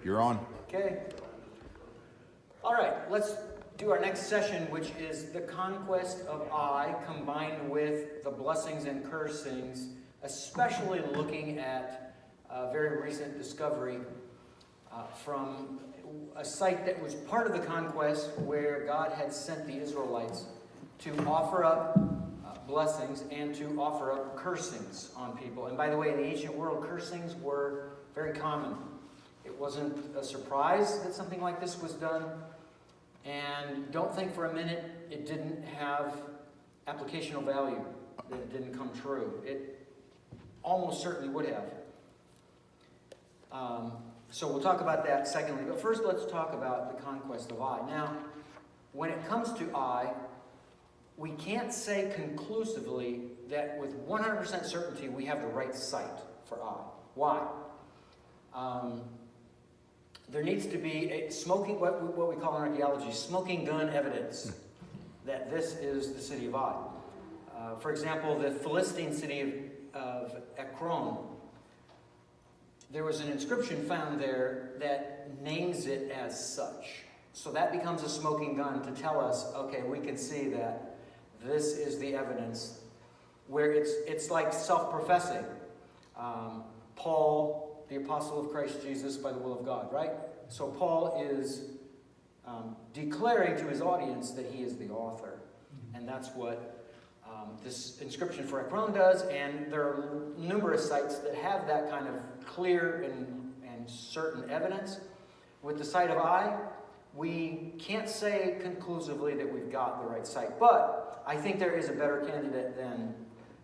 You're on. Okay. All right, let's do our next session, which is the conquest of Ai combined with the blessings and cursings, especially looking at a very recent discovery from a site that was part of the conquest where God had sent the Israelites to offer up blessings and to offer up cursings on people. And by the way, in the ancient world, cursings were very common. It wasn't a surprise that something like this was done. And don't think for a minute it didn't have applicational value, that it didn't come true. It almost certainly would have. So we'll talk about that secondly. But first, let's talk about the conquest of Ai. Now, when it comes to Ai, we can't say conclusively that with 100% certainty we have the right site for Ai. Why? There needs to be a smoking, what we call in archaeology, smoking gun evidence that this is the city of Ai. For example, the Philistine city of Ekron, there was an inscription found there that names it as such. So that becomes a smoking gun to tell us, okay, we can see that this is the evidence, where it's like self-professing. Paul, the apostle of Christ Jesus by the will of God, right? So Paul is declaring to his audience that he is the author. And that's what this inscription for Ekron does. And there are numerous sites that have that kind of clear and certain evidence. With the site of Ai, we can't say conclusively that we've got the right site. But I think there is a better candidate than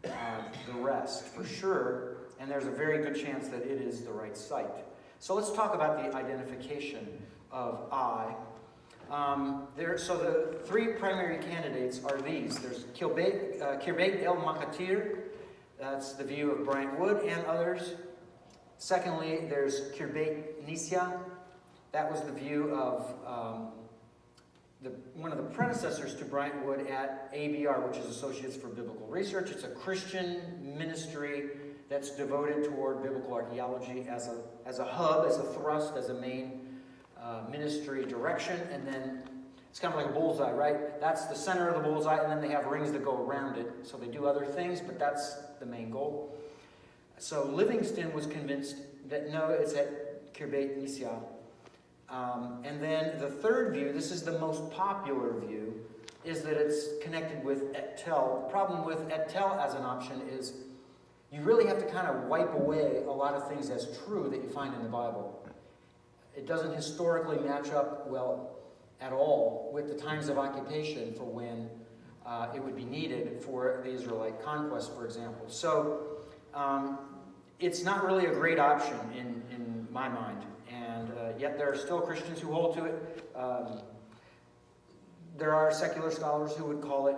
the rest, for sure. And there's a very good chance that it is the right site. So let's talk about the identification of Ai. So the three primary candidates are these. There's Kirbeit El Makatir. That's the view of Bryant Wood and others. Secondly, there's Kirbeit Nisya. That was the view of one of the predecessors to Bryant Wood at ABR, which is Associates for Biblical Research. It's a Christian ministry that's devoted toward biblical archaeology as a hub, as a thrust, as a main ministry direction. And then it's kind of like a bullseye, right? That's the center of the bullseye, and then they have rings that go around it. So they do other things, but that's the main goal. So Livingston was convinced that no, it's at Kirbeit Nisya. And then the third view, this is the most popular view, is that it's connected with Et Tel. The problem with Et Tel as an option is you really have to kind of wipe away a lot of things as true that you find in the Bible. It doesn't historically match up well at all with the times of occupation for when it would be needed for the Israelite conquest, for example. So it's not really a great option in my mind. And yet there are still Christians who hold to it. There are secular scholars who would call it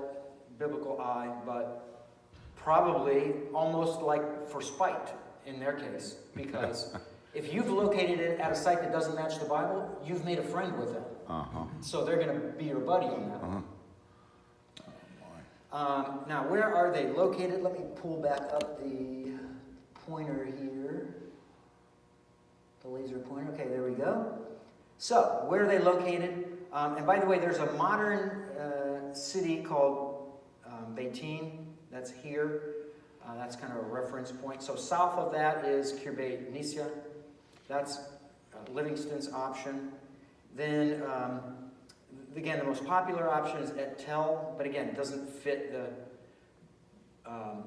biblical Ai, but probably almost like for spite in their case. Because if you've located it at a site that doesn't match the Bible, you've made a friend with them. So they're going to be your buddy on that one. Now, where are they located? Let me pull back up the pointer here. The laser pointer. Okay, there we go. So, where are they located? And by the way, there's a modern city called Beitin. That's here. That's kind of a reference point. So, south of that is Kirbeit Nisya. That's Livingston's option. Then, again, the most popular option is Et Tel, but again, it doesn't fit the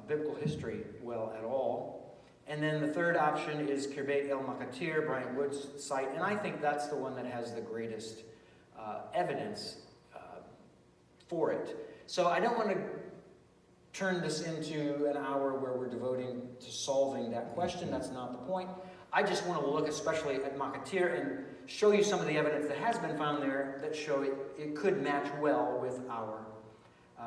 biblical history well at all. And then the third option is Kirbeit El Makatir, Bryant Wood's site, and I think that's the one that has the greatest evidence for it. So I don't want to turn this into an hour where we're devoting to solving that question. That's not the point. I just want to look especially at Makatir and show you some of the evidence that has been found there that show it could match well with our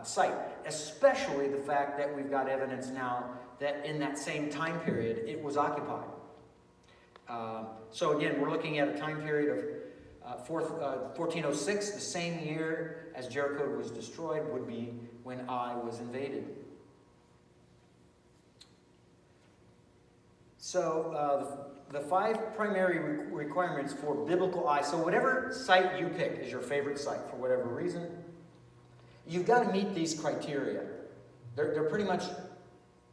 site, especially the fact that we've got evidence now that in that same time period it was occupied. So again, we're looking at a time period of 1406, the same year as Jericho was destroyed would be when Ai was invaded. So the 5 primary requirements for biblical eye. So whatever site you pick is your favorite site for whatever reason, you've got to meet these criteria. They're pretty much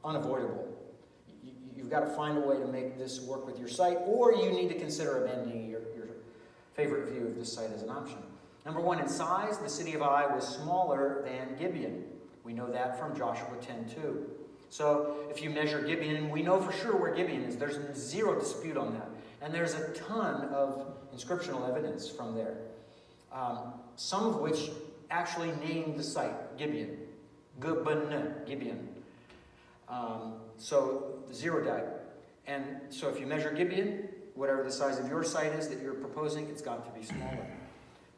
unavoidable. You've got to find a way to make this work with your site, or you need to consider abandoning your favorite view of this site as an option. Number 1, in size, the city of Ai was smaller than Gibeon. We know that from Joshua 10:2. So if you measure Gibeon, we know for sure where Gibeon is. There's zero dispute on that. And there's a ton of inscriptional evidence from there. Some of which actually name the site Gibeon. Gibeon. So zero doubt. And so if you measure Gibeon, whatever the size of your site is that you're proposing, it's got to be smaller.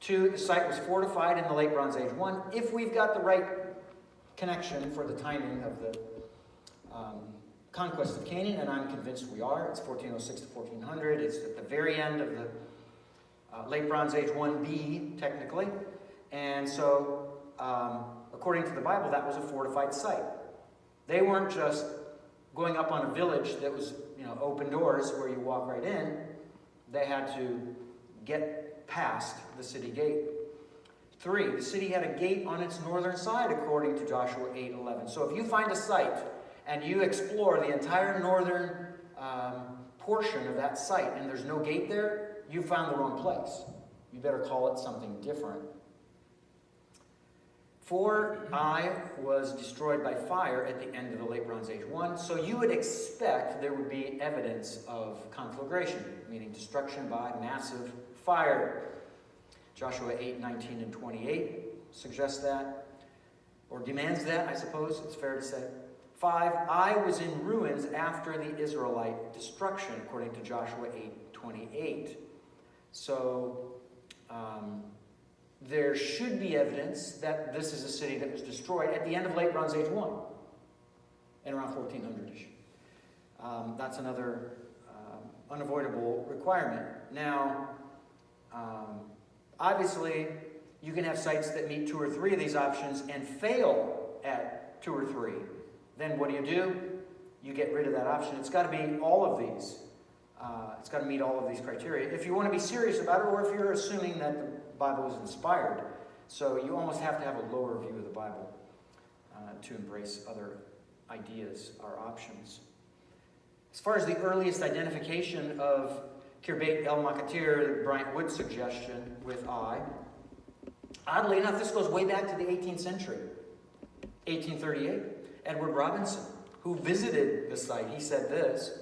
2, the site was fortified in the late Bronze Age. 1, if we've got the right connection for the timing of the conquest of Canaan, and I'm convinced we are. It's 1406 to 1400. It's at the very end of the late Bronze Age 1B, technically. And so, according to the Bible, that was a fortified site. They weren't just going up on a village that was, open doors where you walk right in. They had to get past the city gate. 3, the city had a gate on its northern side, according to Joshua 8:11. So if you find a site and you explore the entire northern portion of that site and there's no gate there, you found the wrong place. You better call it something different. 4, Ai was destroyed by fire at the end of the late Bronze Age 1, so you would expect there would be evidence of conflagration, meaning destruction by massive fire. Joshua 8:19 and 28 suggests that, or demands that, I suppose it's fair to say. 5, Ai was in ruins after the Israelite destruction, according to Joshua 8:28. So, there should be evidence that this is a city that was destroyed at the end of late Bronze Age 1, in around 1400-ish. That's another unavoidable requirement. Now, obviously, you can have sites that meet 2 or 3 of these options and fail at 2 or 3. Then what do? You get rid of that option. It's got to be all of these. It's got to meet all of these criteria. If you want to be serious about it, or if you're assuming that the Bible is inspired, so you almost have to have a lower view of the Bible to embrace other ideas or options. As far as the earliest identification of Kirbet El Makatir, Bryant Wood's suggestion with Ai, oddly enough, this goes way back to the 18th century. 1838, Edward Robinson, who visited the site, he said this: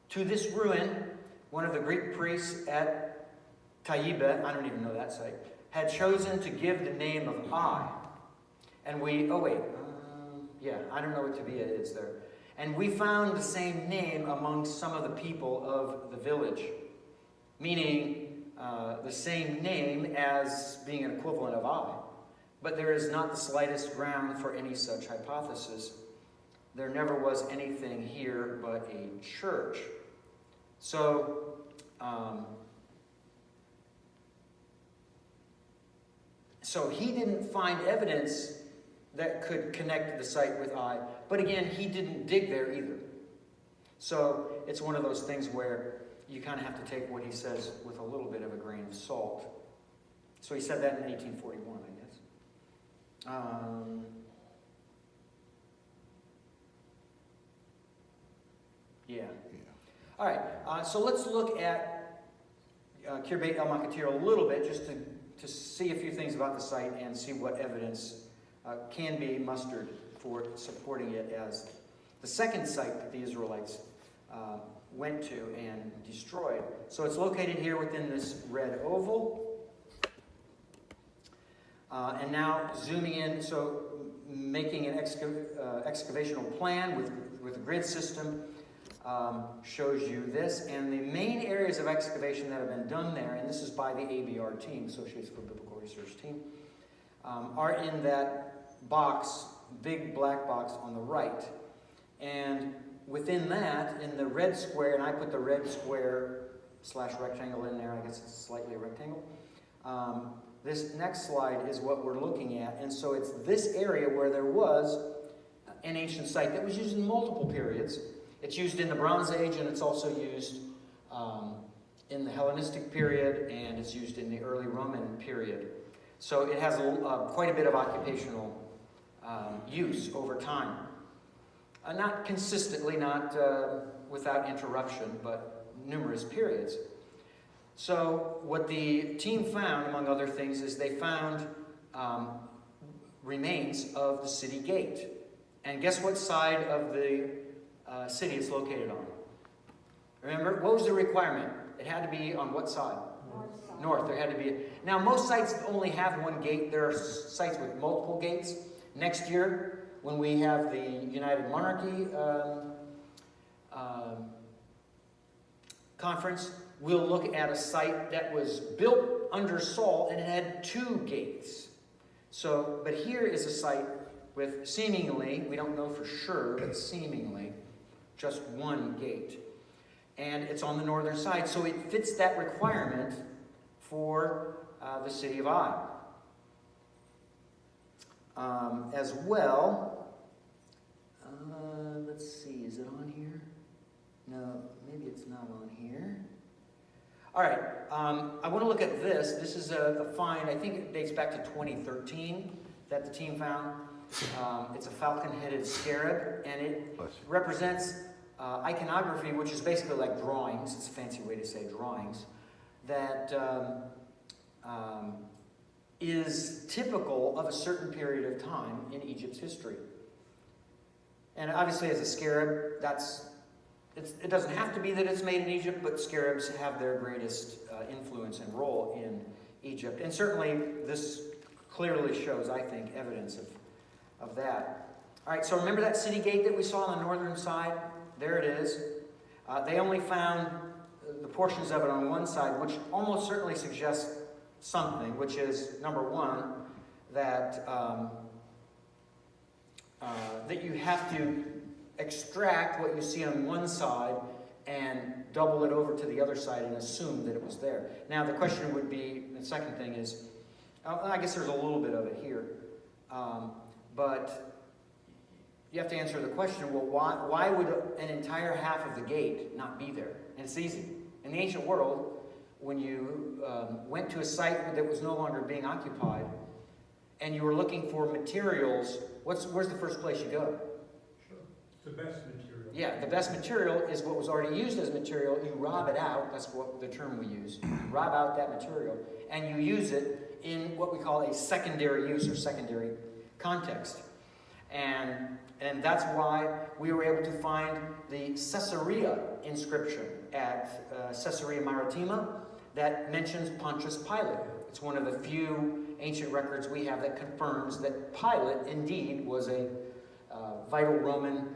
"To this ruin, one of the Greek priests at Taibet, I don't even know that site, had chosen to give the name of Ai. And we, I don't know what Tabia is there. And we found the same name among some of the people of the village," meaning the same name as being an equivalent of Ai. But there is not the slightest ground for any such hypothesis. There never was anything here but a church. So, so he didn't find evidence that could connect the site with Ai. But again, he didn't dig there either. So it's one of those things where you kind of have to take what he says with a little bit of a grain of salt. So he said that in 1841, I guess. All right, so let's look at Kirbet El Makatir a little bit, just to see a few things about the site and see what evidence can be mustered for supporting it as the second site that the Israelites went to and destroyed. So it's located here within this red oval. And now zooming in, so making an excavational plan with a grid system shows you this. And the main areas of excavation that have been done there, and this is by the ABR team, Associates for Biblical Research team, are in that box, big black box on the right. And within that, in the red square, and I put the red square / rectangle in there, I guess it's slightly a rectangle. This next slide is what we're looking at. And so it's this area where there was an ancient site that was used in multiple periods. It's used in the Bronze Age, and it's also used in the Hellenistic period, and it's used in the early Roman period. So it has quite a bit of occupational use over time. Not consistently, not without interruption, but numerous periods. So what the team found, among other things, is they found remains of the city gate. And guess what side of the city it's located on? Remember, what was the requirement? It had to be on what side? North. North. There had to be. Now, most sites only have one gate. There are sites with multiple gates. Next year, when we have the United Monarchy conference, we'll look at a site that was built under Saul and it had 2 gates. So, but here is a site with seemingly, we don't know for sure, but seemingly just 1 gate. And it's on the northern side, so it fits that requirement for the city of Ai. As well, let's see, is it on here? No, maybe it's not on here. All right, I want to look at this. This is a find, I think it dates back to 2013 that the team found. It's a falcon-headed scarab, and it represents iconography, which is basically like drawings. It's a fancy way to say drawings. That is typical of a certain period of time in Egypt's history. And obviously as a scarab, it doesn't have to be that it's made in Egypt, but scarabs have their greatest influence and role in Egypt. And certainly this clearly shows, I think, evidence of that. All right, so remember that city gate that we saw on the northern side? There it is. They only found the portions of it on one side, which almost certainly suggests something, which is, number one, that that you have to extract what you see on one side and double it over to the other side and assume that it was there. Now the question would be, the second thing is, I guess there's a little bit of it here, but you have to answer the question, well, why would an entire half of the gate not be there? And it's easy. In the ancient world, when you went to a site that was no longer being occupied, and you were looking for materials, where's the first place you go? Sure. The best material. Yeah, the best material is what was already used as material. You rob it out, that's what the term we use. You rob out that material, and you use it in what we call a secondary use or secondary context. And that's why we were able to find the Caesarea inscription at Caesarea Maritima that mentions Pontius Pilate. It's one of the few ancient records we have that confirms that Pilate indeed was a vital Roman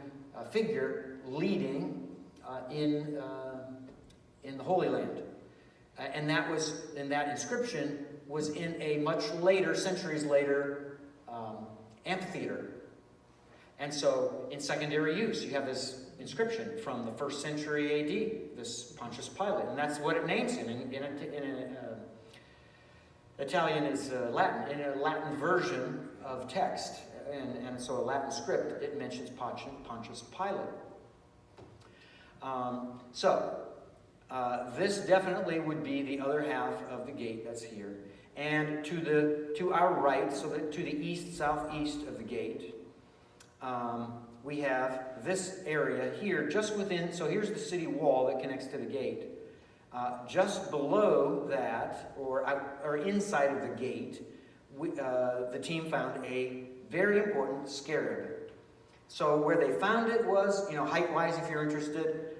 figure leading in the Holy Land. And that inscription was in a much later, centuries later, amphitheater. And so, in secondary use, you have this inscription from the 1st century AD, this Pontius Pilate, and that's what it names him. Italian is Latin. In a Latin version of text, and so a Latin script, it mentions Pontius Pilate. This definitely would be the other half of the gate that's here. And to our right, so that to the east, southeast of the gate, we have this area here, just within, so here's the city wall that connects to the gate. Just below that, or inside of the gate, the team found a very important scarab. So where they found it was, height-wise, if you're interested,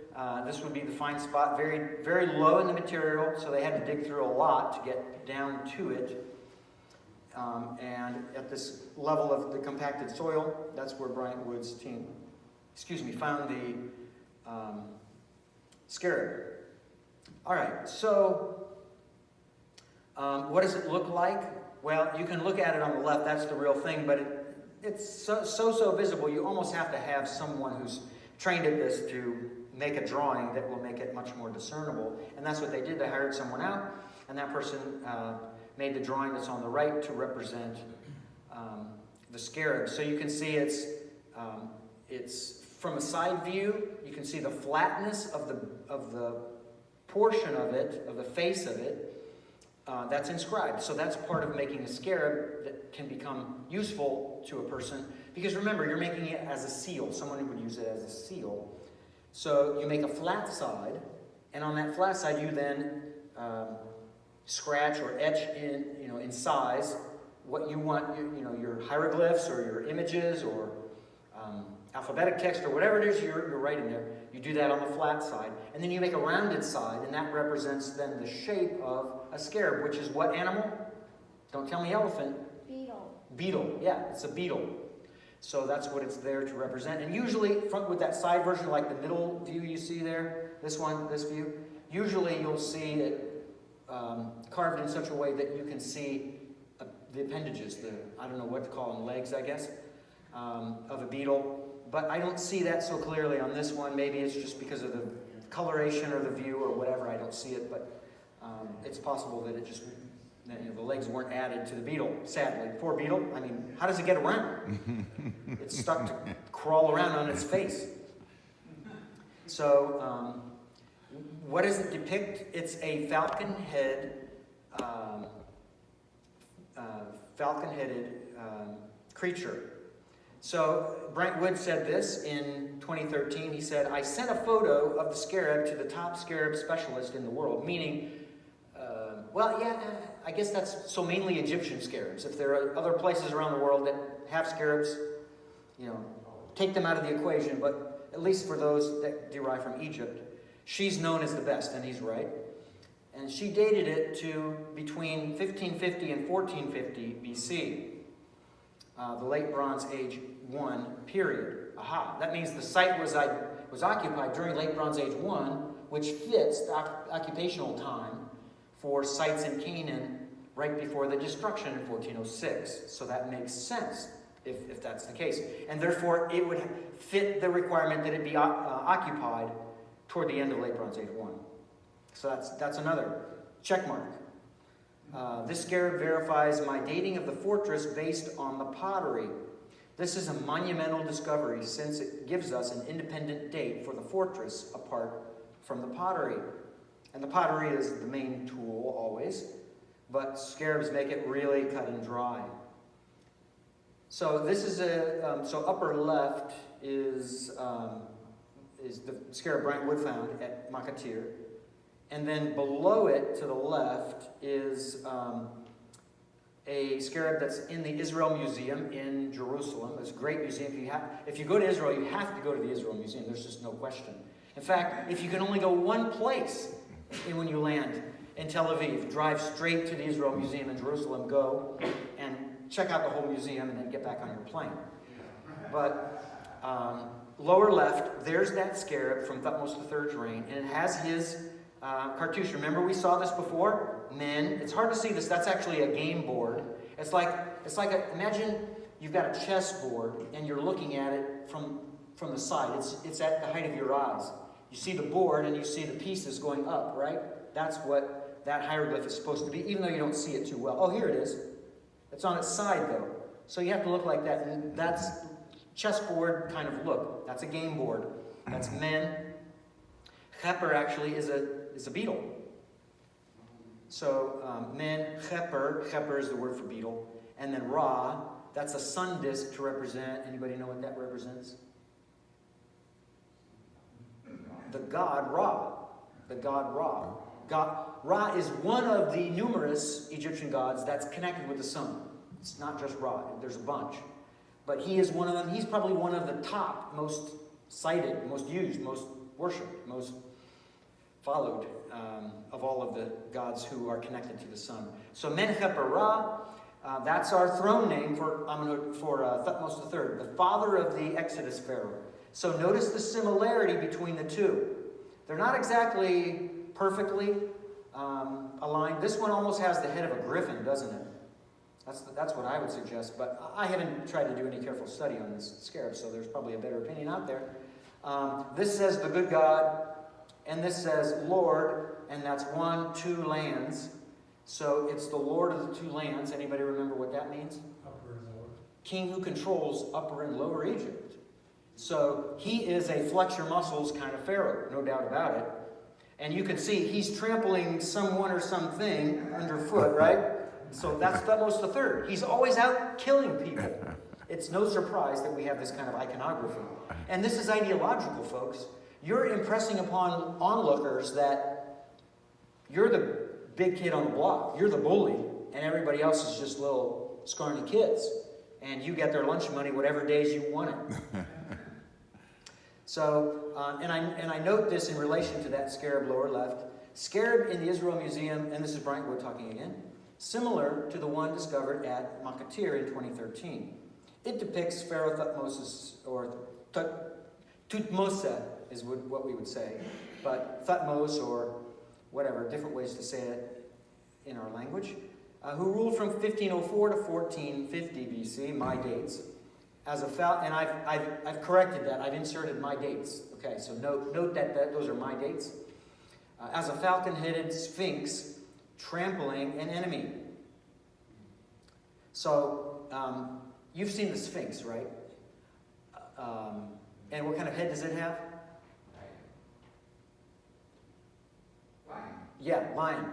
this would be the fine spot, very, very low in the material, so they had to dig through a lot to get down to it. And at this level of the compacted soil, that's where Bryant Wood's team, found the scarab. All right, so what does it look like? Well, you can look at it on the left, that's the real thing, but it's so visible, you almost have to have someone who's trained at this to make a drawing that will make it much more discernible. And that's what they did. They hired someone out, and that person made the drawing that's on the right to represent the scarab. So you can see it's from a side view. You can see the flatness of the portion of it, of the face of it, that's inscribed. So that's part of making a scarab that can become useful to a person. Because remember, you're making it as a seal. Someone would use it as a seal. So you make a flat side, and on that flat side you then scratch or etch in, in size what you want, your hieroglyphs or your images or alphabetic text or whatever it is you're writing there. You do that on the flat side, and then you make a rounded side, and that represents then the shape of a scarab, which is what animal? Don't tell me elephant. Beetle. Beetle, yeah, it's a beetle. So that's what it's there to represent. And usually, with that side version, like the middle view you see there, this view, usually you'll see it carved in such a way that you can see the appendages, I don't know what to call them, legs, I guess, of a beetle. But I don't see that so clearly on this one. Maybe it's just because of the coloration or the view or whatever, I don't see it. But it's possible that the legs weren't added to the beetle, sadly. Poor beetle. I mean, how does it get around? It's stuck to crawl around on its face. So, what does it depict? It's a falcon-headed creature. So, Brent Wood said this in 2013. He said, "I sent a photo of the scarab to the top scarab specialist in the world," meaning, I guess that's so mainly Egyptian scarabs. If there are other places around the world that have scarabs, take them out of the equation, but at least for those that derive from Egypt, she's known as the best, and he's right. And she dated it to between 1550 and 1450 BC, the late Bronze Age 1 period. Aha, that means the site was occupied during late Bronze Age 1, which fits the occupational time for sites in Canaan right before the destruction in 1406. So that makes sense if that's the case. And therefore, it would fit the requirement that it be occupied toward the end of late Bronze Age 1. So that's another check mark. This scarab verifies my dating of the fortress based on the pottery. This is a monumental discovery since it gives us an independent date for the fortress apart from the pottery. And the pottery is the main tool always, but scarabs make it really cut and dry. So this is so upper left is the scarab Bryant Wood found at Makatir. And then below it, to the left, is a scarab that's in the Israel Museum in Jerusalem. It's a great museum. If you go to Israel, you have to go to the Israel Museum. There's just no question. In fact, if you can only go one place when you land in Tel Aviv, drive straight to the Israel Museum in Jerusalem, go and check out the whole museum, and then get back on your plane. But lower left, there's that scarab from Thutmose III's reign, and it has his cartouche. Remember we saw this before? Men. It's hard to see this. That's actually a game board. It's like imagine you've got a chess board and you're looking at it from the side. It's at the height of your eyes. You see the board and you see the pieces going up, right? That's what that hieroglyph is supposed to be, even though you don't see it too well. Oh, here it is. It's on its side though. So you have to look like that, and that's chessboard kind of look. That's a game board. That's men. Cheper actually is a beetle. So men, cheper is the word for beetle. And then Ra, that's a sun disk to represent, anybody know what that represents? The god Ra. The god Ra. Ra is one of the numerous Egyptian gods that's connected with the sun. It's not just Ra, there's a bunch. But he is one of them. He's probably one of the top, most cited, most used, most worshipped, most followed of all of the gods who are connected to the sun. So Mencheper Ra, that's our throne name for Thutmose III, the father of the Exodus pharaoh. So notice the similarity between the two. They're not exactly perfectly aligned. This one almost has the head of a griffin, doesn't it? That's what I would suggest, but I haven't tried to do any careful study on this scarab, so there's probably a better opinion out there. This says the good God, and this says Lord, and that's 1, 2 lands. So it's the Lord of the 2 lands. Anybody remember what that means? Upper and lower. King who controls Upper and Lower Egypt. So he is a flex your muscles kind of pharaoh, no doubt about it. And you can see he's trampling someone or something underfoot, right? So that's Thutmose III. He's always out killing people. It's no surprise that we have this kind of iconography. And this is ideological, folks. You're impressing upon onlookers that you're the big kid on the block. You're the bully, and everybody else is just little scrawny kids. And you get their lunch money whatever days you want it. So, and I note this in relation to that scarab lower left. Scarab in the Israel Museum, and this is Bryant Wood talking again, similar to the one discovered at Makatir in 2013. It depicts Pharaoh Thutmose, or Thutmose is what we would say, but Thutmose, or whatever, different ways to say it in our language, who ruled from 1504 to 1450 BC, my dates, as a and I've corrected that. I've inserted my dates. Okay, so note that those are my dates. As a falcon-headed sphinx trampling an enemy. So you've seen the sphinx, right? And what kind of head does it have? Lion. Yeah, lion.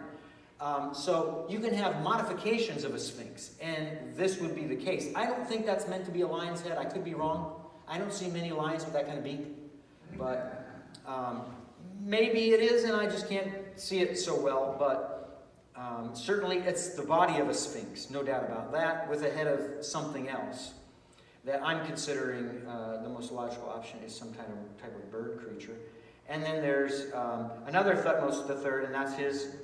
So you can have modifications of a sphinx, and this would be the case. I don't think that's meant to be a lion's head. I could be wrong. I don't see many lions with that kind of beak, but maybe it is, and I just can't see it so well. But certainly it's the body of a sphinx, no doubt about that, with a head of something else that I'm considering the most logical option is some type of bird creature. And then there's another Thutmose III, and that's his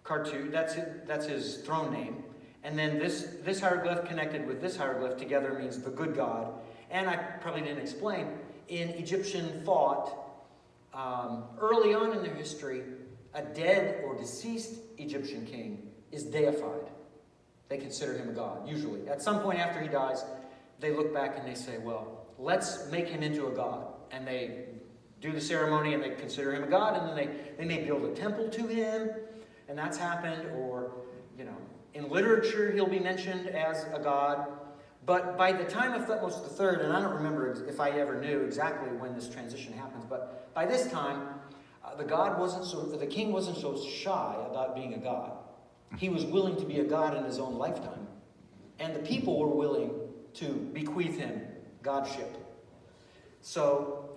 cartoon. That's his throne name. And then this hieroglyph connected with this hieroglyph together means the good God. And I probably didn't explain, in Egyptian thought, early on in their history, a dead or deceased Egyptian king is deified. They consider him a god, usually. At some point after he dies, they look back and they say, well, let's make him into a god. And they do the ceremony and they consider him a god, and then they may build a temple to him, and that's happened. Or, in literature he'll be mentioned as a god. But by the time of Thutmose III, and I don't remember if I ever knew exactly when this transition happens, but by this time, the king wasn't so shy about being a god. He was willing to be a god in his own lifetime, and the people were willing to bequeath him godship. So,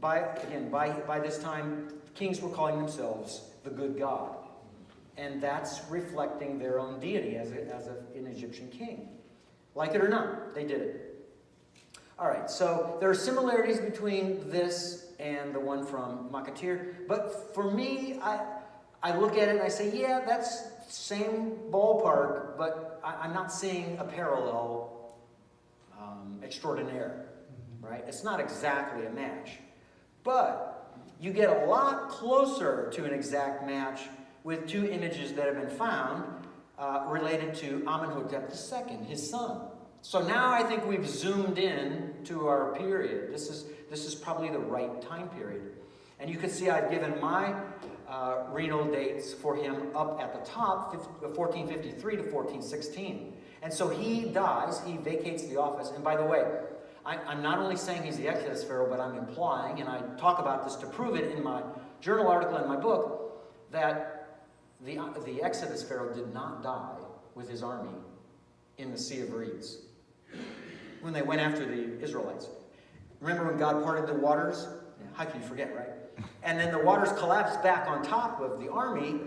by this time, kings were calling themselves the good God, and that's reflecting their own deity as an Egyptian king. Like it or not, they did it. All right, so there are similarities between this and the one from Makatir, but for me, I look at it and I say, yeah, that's same ballpark, but I'm not seeing a parallel extraordinaire, right? It's not exactly a match, but you get a lot closer to an exact match with two images that have been found related to Amenhotep II, his son. So now I think we've zoomed in to our period. This is probably the right time period. And you can see I've given my renal dates for him up at the top, 1453 to 1416. And so he dies, he vacates the office. And by the way, I'm not only saying he's the Exodus Pharaoh, but I'm implying, and I talk about this to prove it in my journal article and my book, that the Exodus Pharaoh did not die with his army in the Sea of Reeds when they went after the Israelites. Remember when God parted the waters? How can you forget, right? And then the waters collapsed back on top of the army,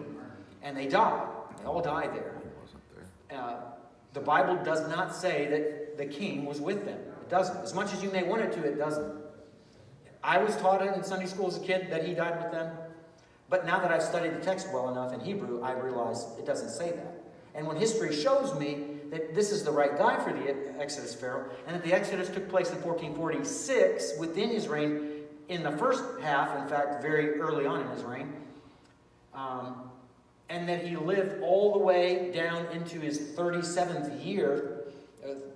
and they died. They all died there. The Bible does not say that the king was with them. It doesn't. As much as you may want it to, it doesn't. I was taught in Sunday school as a kid that he died with them. But now that I've studied the text well enough in Hebrew, I realize it doesn't say that. And when history shows me that this is the right guy for the Exodus Pharaoh, and that the Exodus took place in 1446 within his reign, in the first half, in fact, very early on in his reign, and that he lived all the way down into his 37th year,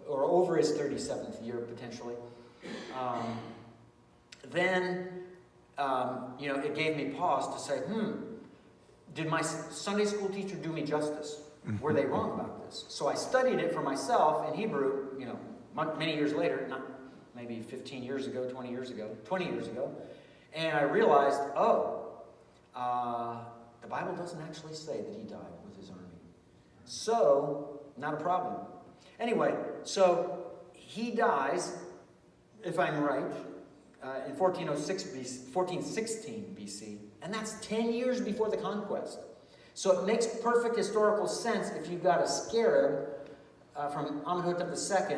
or over his 37th year, potentially, then, it gave me pause to say, did my Sunday school teacher do me justice? Were they wrong about this? So I studied it for myself in Hebrew, many years later, not maybe 15 years ago, 20 years ago, And I realized, the Bible doesn't actually say that he died with his army. So, not a problem. Anyway, so he dies, if I'm right, in 1416 BC, and that's 10 years before the conquest. So it makes perfect historical sense if you've got a scarab from Amenhotep II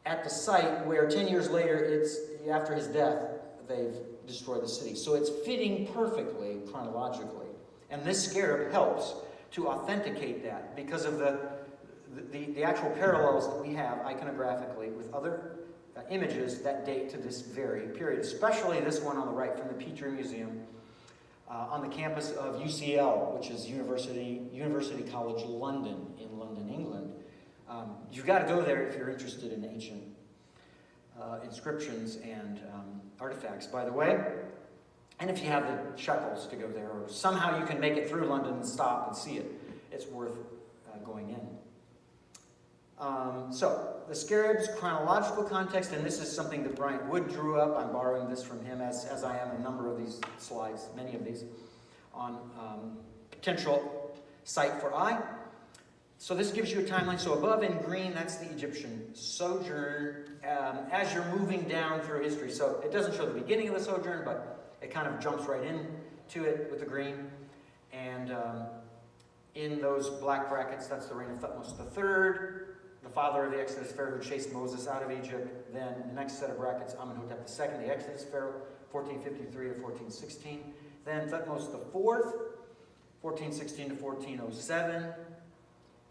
at the site where 10 years later, it's after his death, they've destroyed the city. So it's fitting perfectly chronologically. And this scarab helps to authenticate that because of the actual parallels that we have iconographically with other images that date to this very period, especially this one on the right from the Petrie Museum on the campus of UCL, which is University College London in London, England. You've got to go there if you're interested in ancient inscriptions and artifacts, by the way. And if you have the shekels to go there, or somehow you can make it through London and stop and see it, it's worth going in. So, the scarab's chronological context, and this is something that Bryant Wood drew up. I'm borrowing this from him, as I am a number of these slides, many of these, on potential site for eye. So this gives you a timeline. So above in green, that's the Egyptian sojourn as you're moving down through history. So it doesn't show the beginning of the sojourn, but it kind of jumps right into it with the green. And in those black brackets, that's the reign of Thutmose III, the father of the Exodus Pharaoh who chased Moses out of Egypt. Then the next set of brackets, Amenhotep II, the Exodus Pharaoh, 1453 to 1416. Then Thutmose IV, 1416 to 1407.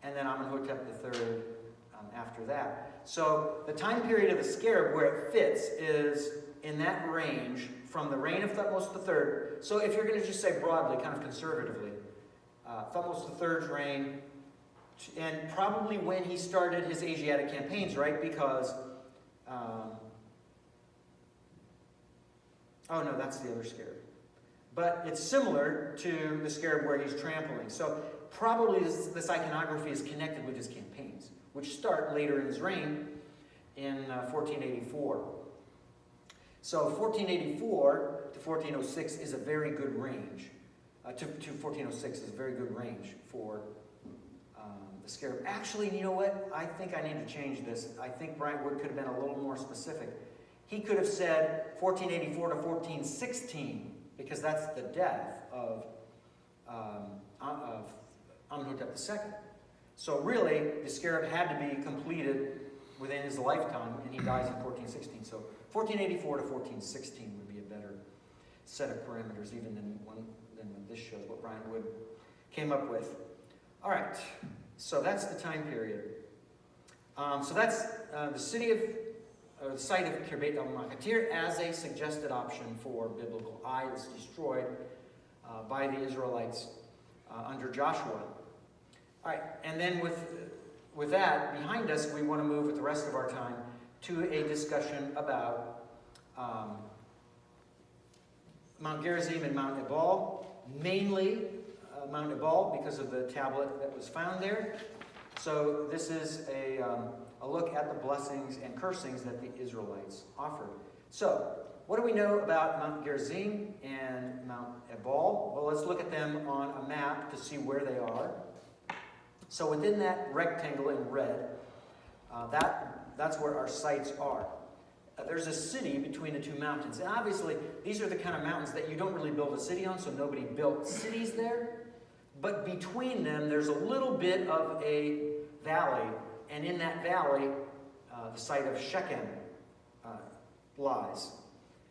And then Amenhotep III after that. So the time period of the scarab where it fits is in that range from the reign of Thutmose III. So if you're going to just say broadly, kind of conservatively, Thutmose III's reign, and probably when he started his Asiatic campaigns, right? Because, oh no, that's the other scarab. But it's similar to the scarab where he's trampling. So probably this iconography is connected with his campaigns, which start later in his reign in 1484. So 1484 to 1406 is a very good range. To 1406 is a very good range for the scarab. Actually, you know what? I think I need to change this. I think Bryant Wood could have been a little more specific. He could have said 1484 to 1416, because that's the death of Amenhotep II. So really, the scarab had to be completed within his lifetime, and he dies in 1416. So 1484 to 1416 would be a better set of parameters, even than what this shows, what Bryant Wood came up with. All right, so that's the time period. So that's the site of Khirbet el-Makatir as a suggested option for biblical eye. It was destroyed by the Israelites under Joshua. All right, and then with that behind us, we want to move with the rest of our time to a discussion about Mount Gerizim and Mount Ebal, mainly Mount Ebal because of the tablet that was found there. So this is a look at the blessings and cursings that the Israelites offered. So, what do we know about Mount Gerizim and Mount Ebal? Well, let's look at them on a map to see where they are. So within that rectangle in red, that's where our sites are. There's a city between the two mountains. And obviously, these are the kind of mountains that you don't really build a city on, so nobody built cities there. But between them, there's a little bit of a valley. And in that valley, the site of Shechem lies.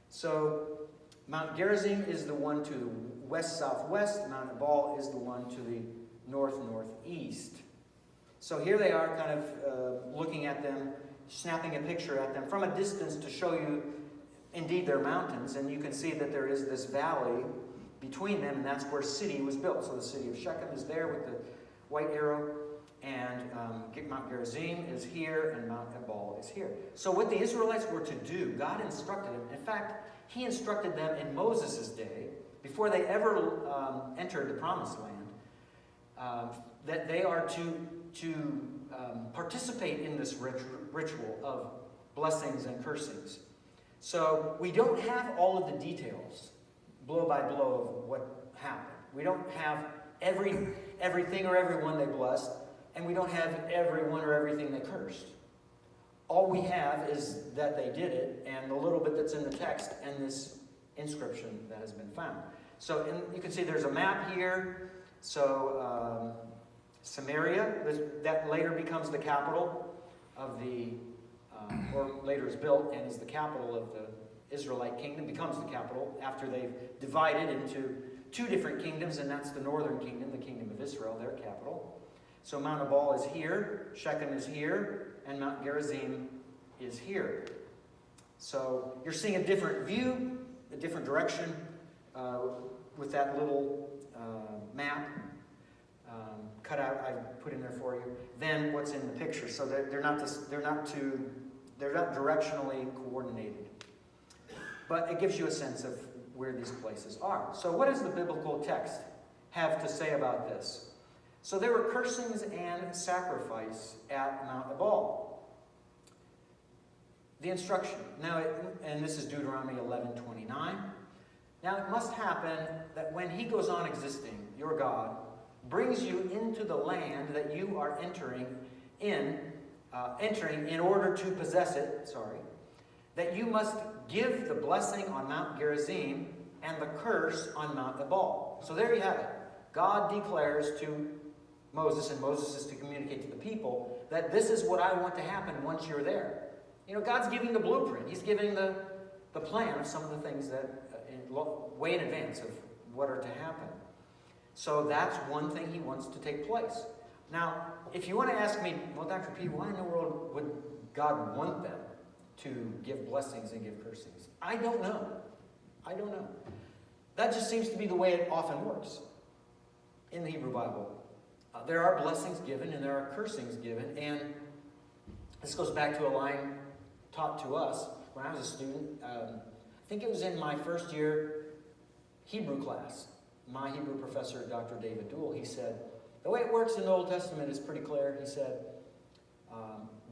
So Mount Gerizim is the one to the west-southwest. Mount Ebal is the one to the north-northeast. So here they are kind of looking at them, snapping a picture at them from a distance to show you, indeed, they're mountains. And you can see that there is this valley between them, and that's where city was built. So the city of Shechem is there with the white arrow, and Mount Gerizim is here, and Mount Ebal is here. So what the Israelites were to do, God instructed them. In fact, He instructed them in Moses' day, before they ever entered the Promised Land, that they are to participate in this ritual of blessings and cursings. So we don't have all of the details, blow by blow, of what happened. We don't have everything or everyone they blessed, and we don't have everyone or everything they cursed. All we have is that they did it, and the little bit that's in the text, and this inscription that has been found. So you can see there's a map here. So Samaria, that later becomes the capital of the, or later is built and is the capital of the Israelite kingdom, becomes the capital after they've divided into two different kingdoms, and that's the northern kingdom, the kingdom of Israel, their capital. So Mount Ebal is here, Shechem is here, and Mount Gerizim is here. So you're seeing a different view, a different direction with that little map cut out, I put in there for you, than what's in the picture. So they're not directionally coordinated. But it gives you a sense of where these places are. So what does the biblical text have to say about this? So there were cursings and sacrifice at Mount Ebal. The instruction. Now, and this is Deuteronomy 11:29. Now it must happen that when he goes on existing, your God, brings you into the land that you are entering in order to possess it, that you must give the blessing on Mount Gerizim and the curse on Mount Ebal. So there you have it. God declares to Moses, and Moses is to communicate to the people, that this is what I want to happen once you're there. You know, God's giving the blueprint. He's giving the plan of some of the things that way in advance of what are to happen. So that's one thing he wants to take place. Now, if you want to ask me, well, Dr. P, why in the world would God want them to give blessings and give cursings? I don't know. That just seems to be the way it often works in the Hebrew Bible. There are blessings given and there are cursings given, and this goes back to a line taught to us when I was a student. I think it was in my first year Hebrew class. My Hebrew professor, Dr. David Duell, he said, the way it works in the Old Testament is pretty clear. He said,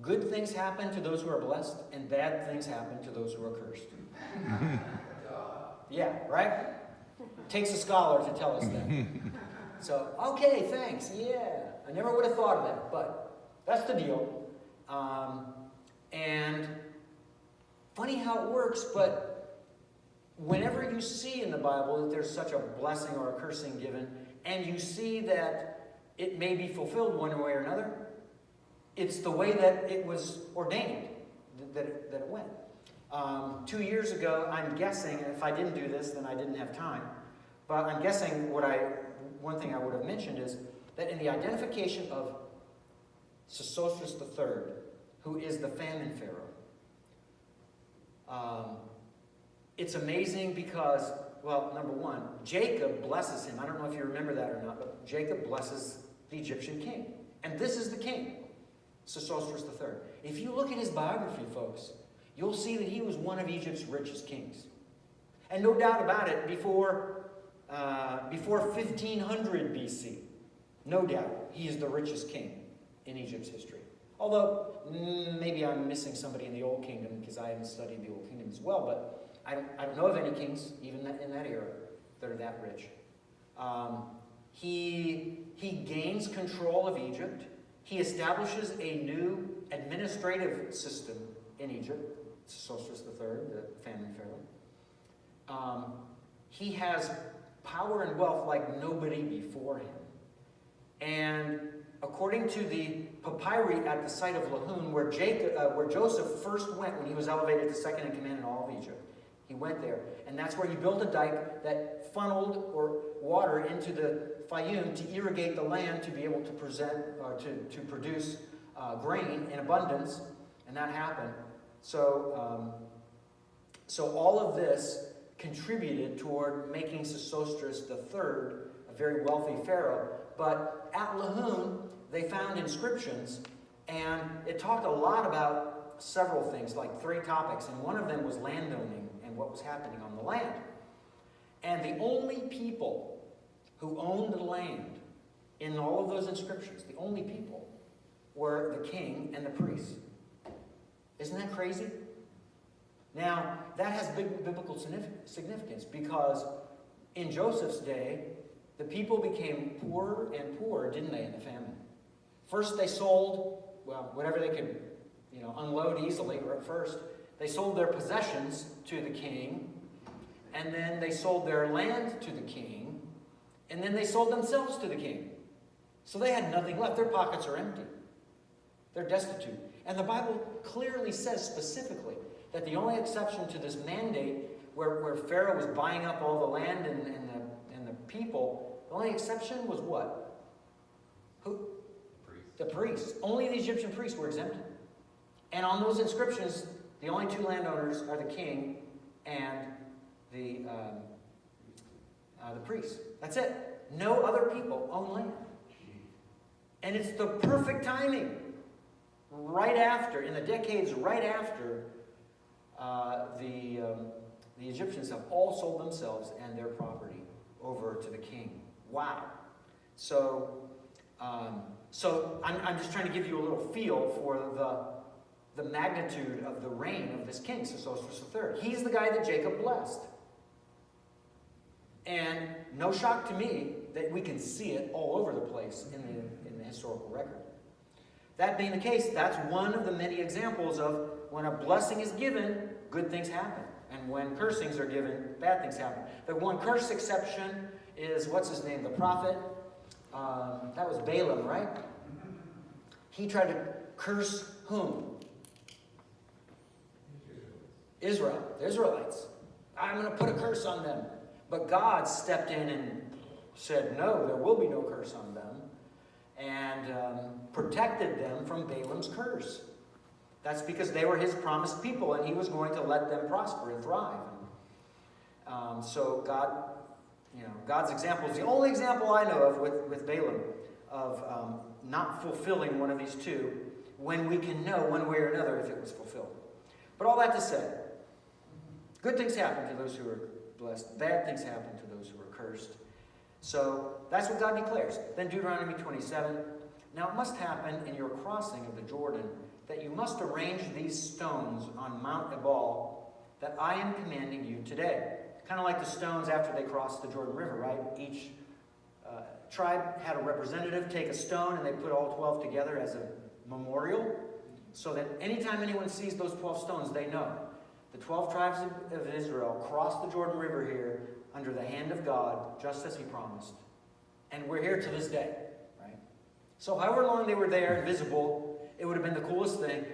good things happen to those who are blessed, and bad things happen to those who are cursed. Yeah, right? Takes a scholar to tell us that. So, okay, thanks, yeah. I never would have thought of that, but that's the deal. And funny how it works, but whenever you see in the Bible that there's such a blessing or a cursing given, and you see that it may be fulfilled one way or another, it's the way that it was ordained that it went. 2 years ago, I'm guessing, and if I didn't do this, then I didn't have time, but I'm guessing one thing I would have mentioned is that in the identification of Sesostris III, who is the famine pharaoh, it's amazing because, well, number one, Jacob blesses him. I don't know if you remember that or not, but Jacob blesses the Egyptian king. And this is the king, Sesostris III. If you look at his biography, folks, you'll see that he was one of Egypt's richest kings. And no doubt about it, before 1500 BC, no doubt, he is the richest king in Egypt's history. Although, maybe I'm missing somebody in the Old Kingdom because I haven't studied the Old Kingdom as well, but I don't know of any kings, even in that era, that are that rich. He gains control of Egypt. He establishes a new administrative system in Egypt, Sesostris III, the famine pharaoh. He has power and wealth like nobody before him. And according to the papyri at the site of Lahun, where Joseph first went when he was elevated to second in command in all of Egypt, he went there, and that's where he built a dike that funneled water into the Fayum to irrigate the land to be able to produce grain in abundance, and that happened. So all of this contributed toward making Sesostris III a very wealthy pharaoh. But at Lahun, they found inscriptions, and it talked a lot about several things, like 3 topics, and one of them was landowning and what was happening on the land. And the only people who owned the land in all of those inscriptions, the only people, were the king and the priests. Isn't that crazy? Now, that has big biblical significance because in Joseph's day, the people became poorer and poorer, didn't they, in the famine? First, they sold, well, whatever they could, unload easily at first. They sold their possessions to the king, and then they sold their land to the king, and then they sold themselves to the king. So they had nothing left. Their pockets are empty. They're destitute. And the Bible clearly says specifically that the only exception to this mandate where Pharaoh was buying up all the land and the people, the only exception was what? Who? The priests. Only the Egyptian priests were exempted. And on those inscriptions, the only two landowners are the king and the priests. That's it. No other people own land. And it's the perfect timing. Right after, in the decades right after, the Egyptians have all sold themselves and their property over to the king. Wow. So I'm just trying to give you a little feel for the magnitude of the reign of this king, Sesostris III. He's the guy that Jacob blessed. And no shock to me that we can see it all over the place in the historical record. That being the case, that's one of the many examples of when a blessing is given, good things happen. And when cursings are given, bad things happen. The one curse exception is, what's his name, the prophet? That was Balaam, right? He tried to curse whom? Israel, the Israelites. I'm going to put a curse on them. But God stepped in and said, no, there will be no curse on them. And protected them from Balaam's curse. That's because they were his promised people, and he was going to let them prosper and thrive. So God, God's example is the only example I know of with Balaam of not fulfilling one of these two, when we can know one way or another if it was fulfilled. But all that to say, good things happen to those who are blessed. Bad things happen to those who are cursed. So that's what God declares. Then Deuteronomy 27. Now it must happen in your crossing of the Jordan that you must arrange these stones on Mount Ebal that I am commanding you today. Kind of like the stones after they crossed the Jordan River, right? Each tribe had a representative take a stone, and they put all 12 together as a memorial, so that anytime anyone sees those 12 stones, they know the 12 tribes of Israel crossed the Jordan River here under the hand of God, just as he promised. And we're here to this day, right? So however long they were there and visible, it would have been the coolest thing.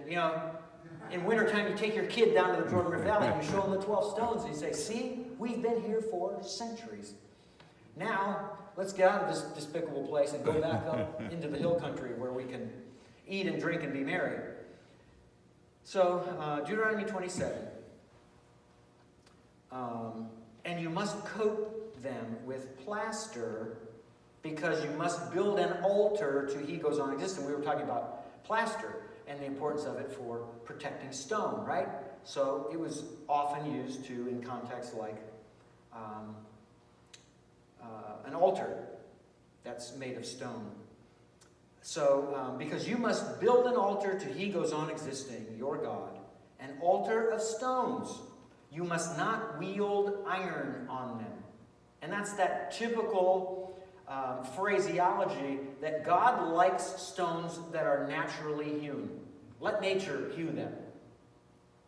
In wintertime, you take your kid down to the Jordan River Valley and you show them the 12 stones and you say, see, we've been here for centuries. Now, let's get out of this despicable place and go back up into the hill country where we can eat and drink and be merry. So, Deuteronomy 27. And you must coat them with plaster, because you must build an altar to he goes on existing. We were talking about plaster and the importance of it for protecting stone, right? So it was often used in context like an altar that's made of stone. So, because you must build an altar to he goes on existing, your God, an altar of stones. You must not wield iron on them. And that's that typical phraseology that God likes stones that are naturally hewn. Let nature hew them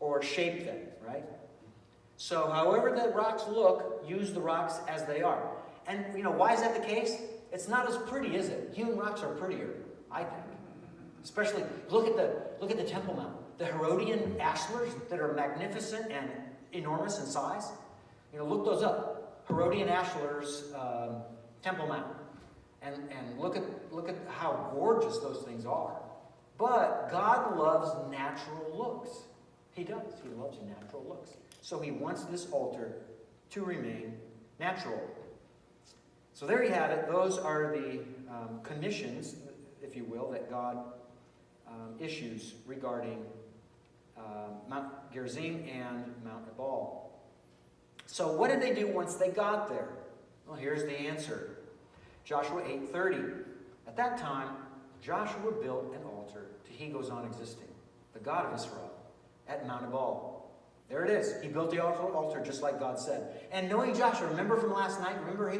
or shape them, right? So however the rocks look, use the rocks as they are. And why is that the case? It's not as pretty, is it? Hewn rocks are prettier, I think. Especially, look at the Temple Mount. The Herodian ashlars that are magnificent and enormous in size. Look those up. Herodian ashlars, Temple Mount. And look at how gorgeous those things are. But God loves natural looks. He does. He loves natural looks. So he wants this altar to remain natural. So there you have it. Those are the conditions, if you will, that God issues regarding Mount Gerizim and Mount Ebal. So what did they do once they got there? Well, here's the answer. Joshua 8:30. At that time, Joshua built an altar to he goes on existing, the God of Israel, at Mount Ebal. There it is. He built the altar just like God said. And knowing Joshua, remember from last night, remember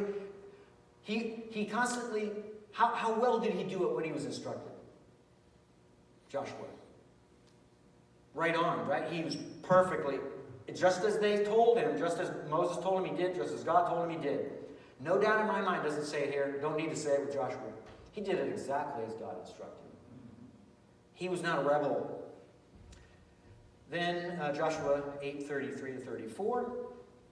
he constantly, how well did he do it when he was instructed? Joshua. Right on, right? He was perfectly, just as they told him, just as Moses told him he did, just as God told him he did. No doubt in my mind, doesn't say it here, don't need to say it with Joshua. He did it exactly as God instructed him. He was not a rebel. Then Joshua 8:33-34,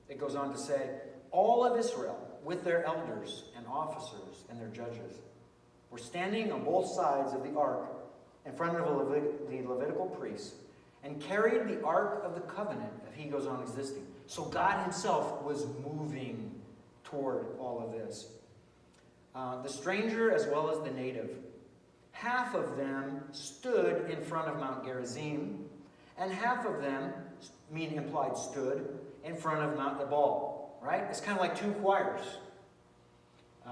it goes on to say, all of Israel, with their elders and officers and their judges, were standing on both sides of the ark in front of the Levitical priests and carried the ark of the covenant, and he goes on existing. So God himself was moving toward all of this. The stranger as well as the native. Half of them stood in front of Mount Gerizim, and half of them, meaning implied stood, in front of Mount Ebal. Right? It's kind of like two choirs.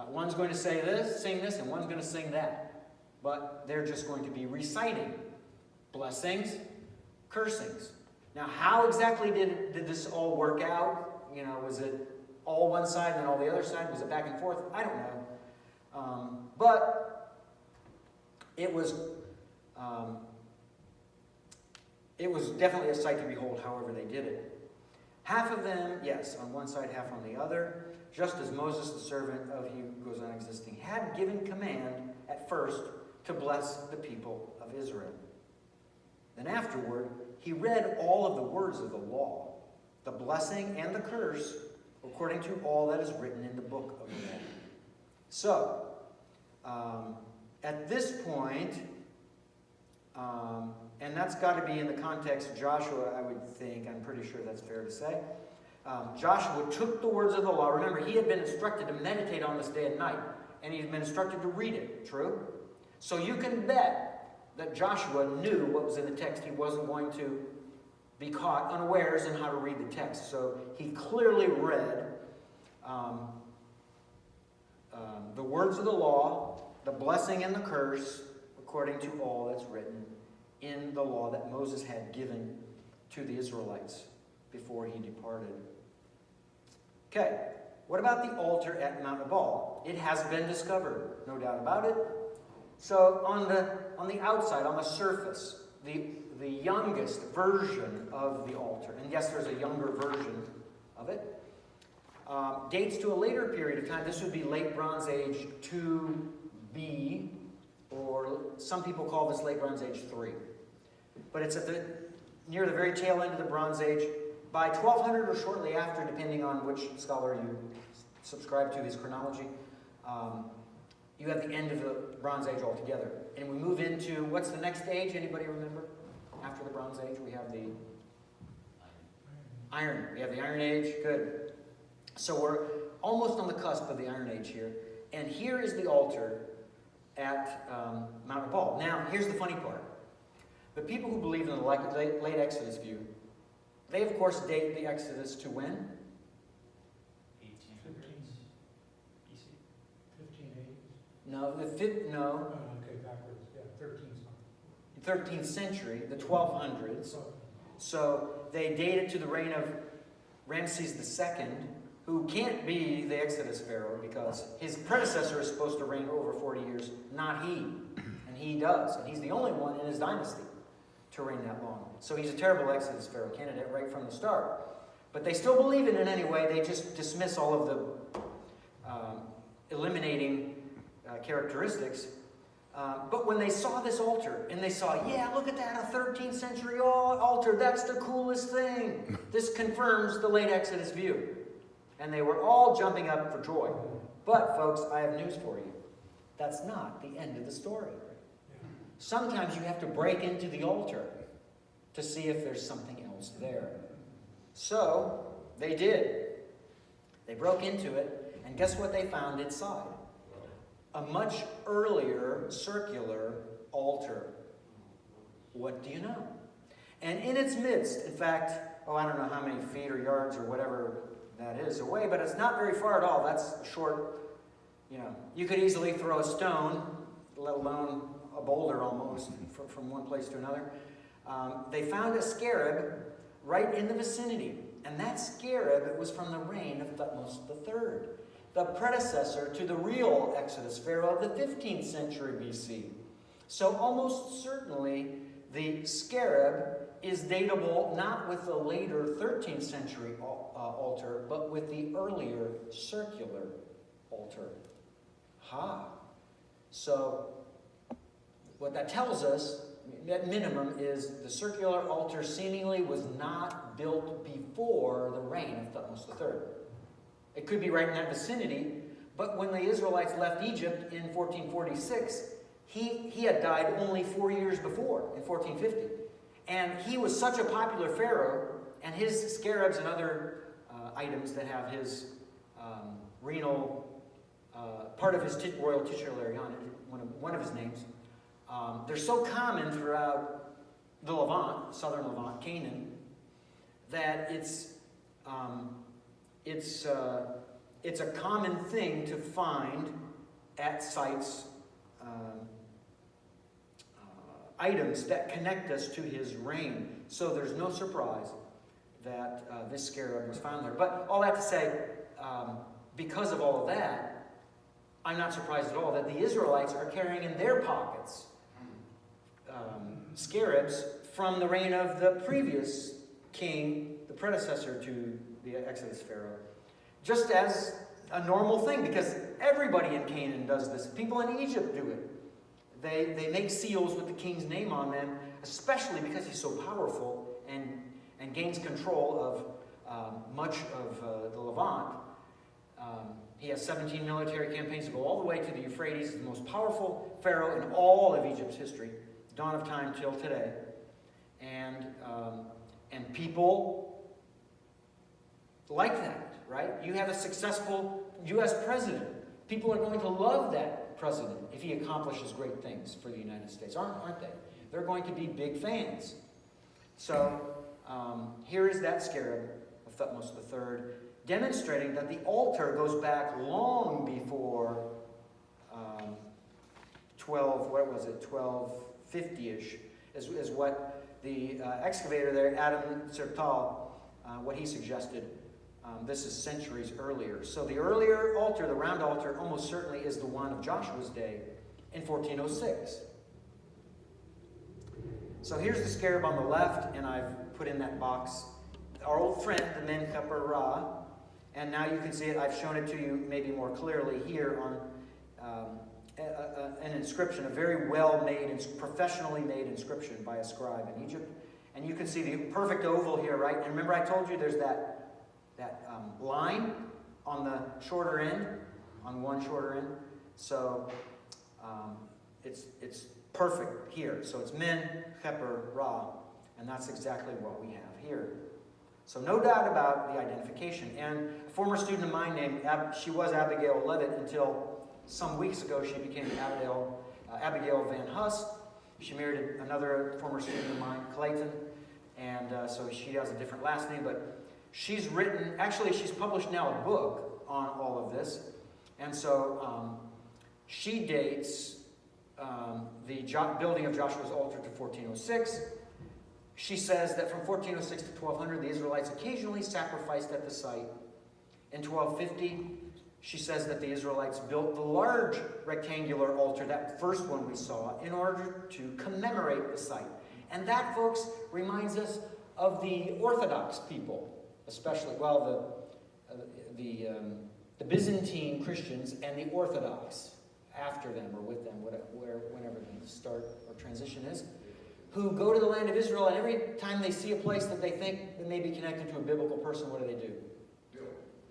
One's going to say this, sing this, and one's going to sing that. But they're just going to be reciting blessings, cursings. Now, how exactly did this all work out? You know, was it all one side and then all the other side? Was it back and forth? I don't know. But it was definitely a sight to behold, however they did it. Half of them, yes, on one side, half on the other, just as Moses, the servant of he goes on existing, had given command at first to bless the people of Israel. Then afterward, he read all of the words of the law, the blessing and the curse, according to all that is written in the book of the law. So, at this point, and that's got to be in the context of Joshua, I would think. I'm pretty sure that's fair to say. Joshua took the words of the law. Remember, he had been instructed to meditate on this day and night, and he'd been instructed to read it. True? So you can bet that Joshua knew what was in the text. He wasn't going to be caught unawares in how to read the text. So he clearly read the words of the law, the blessing and the curse, according to all that's written in the law that Moses had given to the Israelites before he departed. Okay, what about the altar at Mount Ebal? It has been discovered, no doubt about it. So on the outside, on the surface, the youngest version of the altar, and yes, there's a younger version of it, dates to a later period of time. This would be late Bronze Age 2B, or some people call this late Bronze Age 3. But it's near the very tail end of the Bronze Age. By 1200 or shortly after, depending on which scholar you subscribe to his chronology, you have the end of the Bronze Age altogether. And we move into, what's the next age? Anybody remember? After the Bronze Age, we have the Iron. We have the Iron Age. Good. So we're almost on the cusp of the Iron Age here. And here is the altar at Mount Ebal. Now, here's the funny part. The people who believe in the late Exodus view, they of course date the Exodus to when? 1800s BC. 1580s. No, Okay, backwards. Yeah, 13th century, the 1200s. So they date it to the reign of Ramses II, who can't be the Exodus pharaoh because his predecessor is supposed to reign over 40 years, not he. And he does. And he's the only one in his dynasty to reign that long. So he's a terrible Exodus pharaoh candidate right from the start. But they still believe in it anyway. They just dismiss all of the eliminating characteristics. But when they saw this altar, and they saw, yeah, look at that, a 13th century altar. That's the coolest thing. This confirms the late Exodus view. And they were all jumping up for joy. But, folks, I have news for you. That's not the end of the story. Sometimes you have to break into the altar to see if there's something else there. So, they did. They broke into it, and guess what they found inside? A much earlier circular altar. What do you know? And in its midst, in fact, I don't know how many feet or yards or whatever that is away, but it's not very far at all. That's a short, you could easily throw a stone, let alone a boulder almost, from one place to another. They found a scarab right in the vicinity. And that scarab was from the reign of Thutmose III, the predecessor to the real Exodus pharaoh of the 15th century BC. So almost certainly the scarab is datable not with the later 13th century altar, but with the earlier circular altar. So what that tells us, at minimum, is the circular altar seemingly was not built before the reign of Thutmose III. It could be right in that vicinity, but when the Israelites left Egypt in 1446, he had died only 4 years before, in 1450. And he was such a popular pharaoh, and his scarabs and other items that have his renal, part of his royal titulary on it, one of his names, they're so common throughout the Levant, southern Levant, Canaan, that it's a common thing to find at sites items that connect us to his reign. So there's no surprise that this scarab was found there. But all that to say, because of all of that, I'm not surprised at all that the Israelites are carrying in their pockets scarabs from the reign of the previous king, the predecessor to the Exodus pharaoh. Just as a normal thing, because everybody in Canaan does this. People in Egypt do it. They make seals with the king's name on them, especially because he's so powerful and gains control of much of the Levant. He has 17 military campaigns to go all the way to the Euphrates. He's the most powerful pharaoh in all of Egypt's history, dawn of time till today. And people like that, right? You have a successful U.S. president. People are going to love that president if he accomplishes great things for the United States, aren't they? They're going to be big fans. So here is that scarab of Thutmose III, demonstrating that the altar goes back long before 1250-ish, is what the excavator there, Adam Sertal, what he suggested. This is centuries earlier. So the earlier altar, the round altar, almost certainly is the one of Joshua's day in 1406. So here's the scarab on the left, and I've put in that box our old friend, the Men Keper Ra. And now you can see it. I've shown it to you maybe more clearly here on an inscription, a very well-made, professionally made inscription by a scribe in Egypt. And you can see the perfect oval here, right? And remember I told you there's that line on the shorter end, on one shorter end. So it's perfect here. So it's Men Keper Ra, and that's exactly what we have here. So no doubt about the identification. And a former student of mine she was Abigail Levitt until some weeks ago she became Abigail Van Huss. She married another former student of mine, Clayton, and so she has a different last name, but she's published now a book on all of this. And so she dates the building of Joshua's altar to 1406. She says that from 1406 to 1200, the Israelites occasionally sacrificed at the site. In 1250, she says that the Israelites built the large rectangular altar, that first one we saw, in order to commemorate the site. And that, folks, reminds us of the Orthodox people, especially, the Byzantine Christians and the Orthodox after them or with them, whenever the start or transition is, who go to the land of Israel, and every time they see a place that they think that may be connected to a biblical person, what do?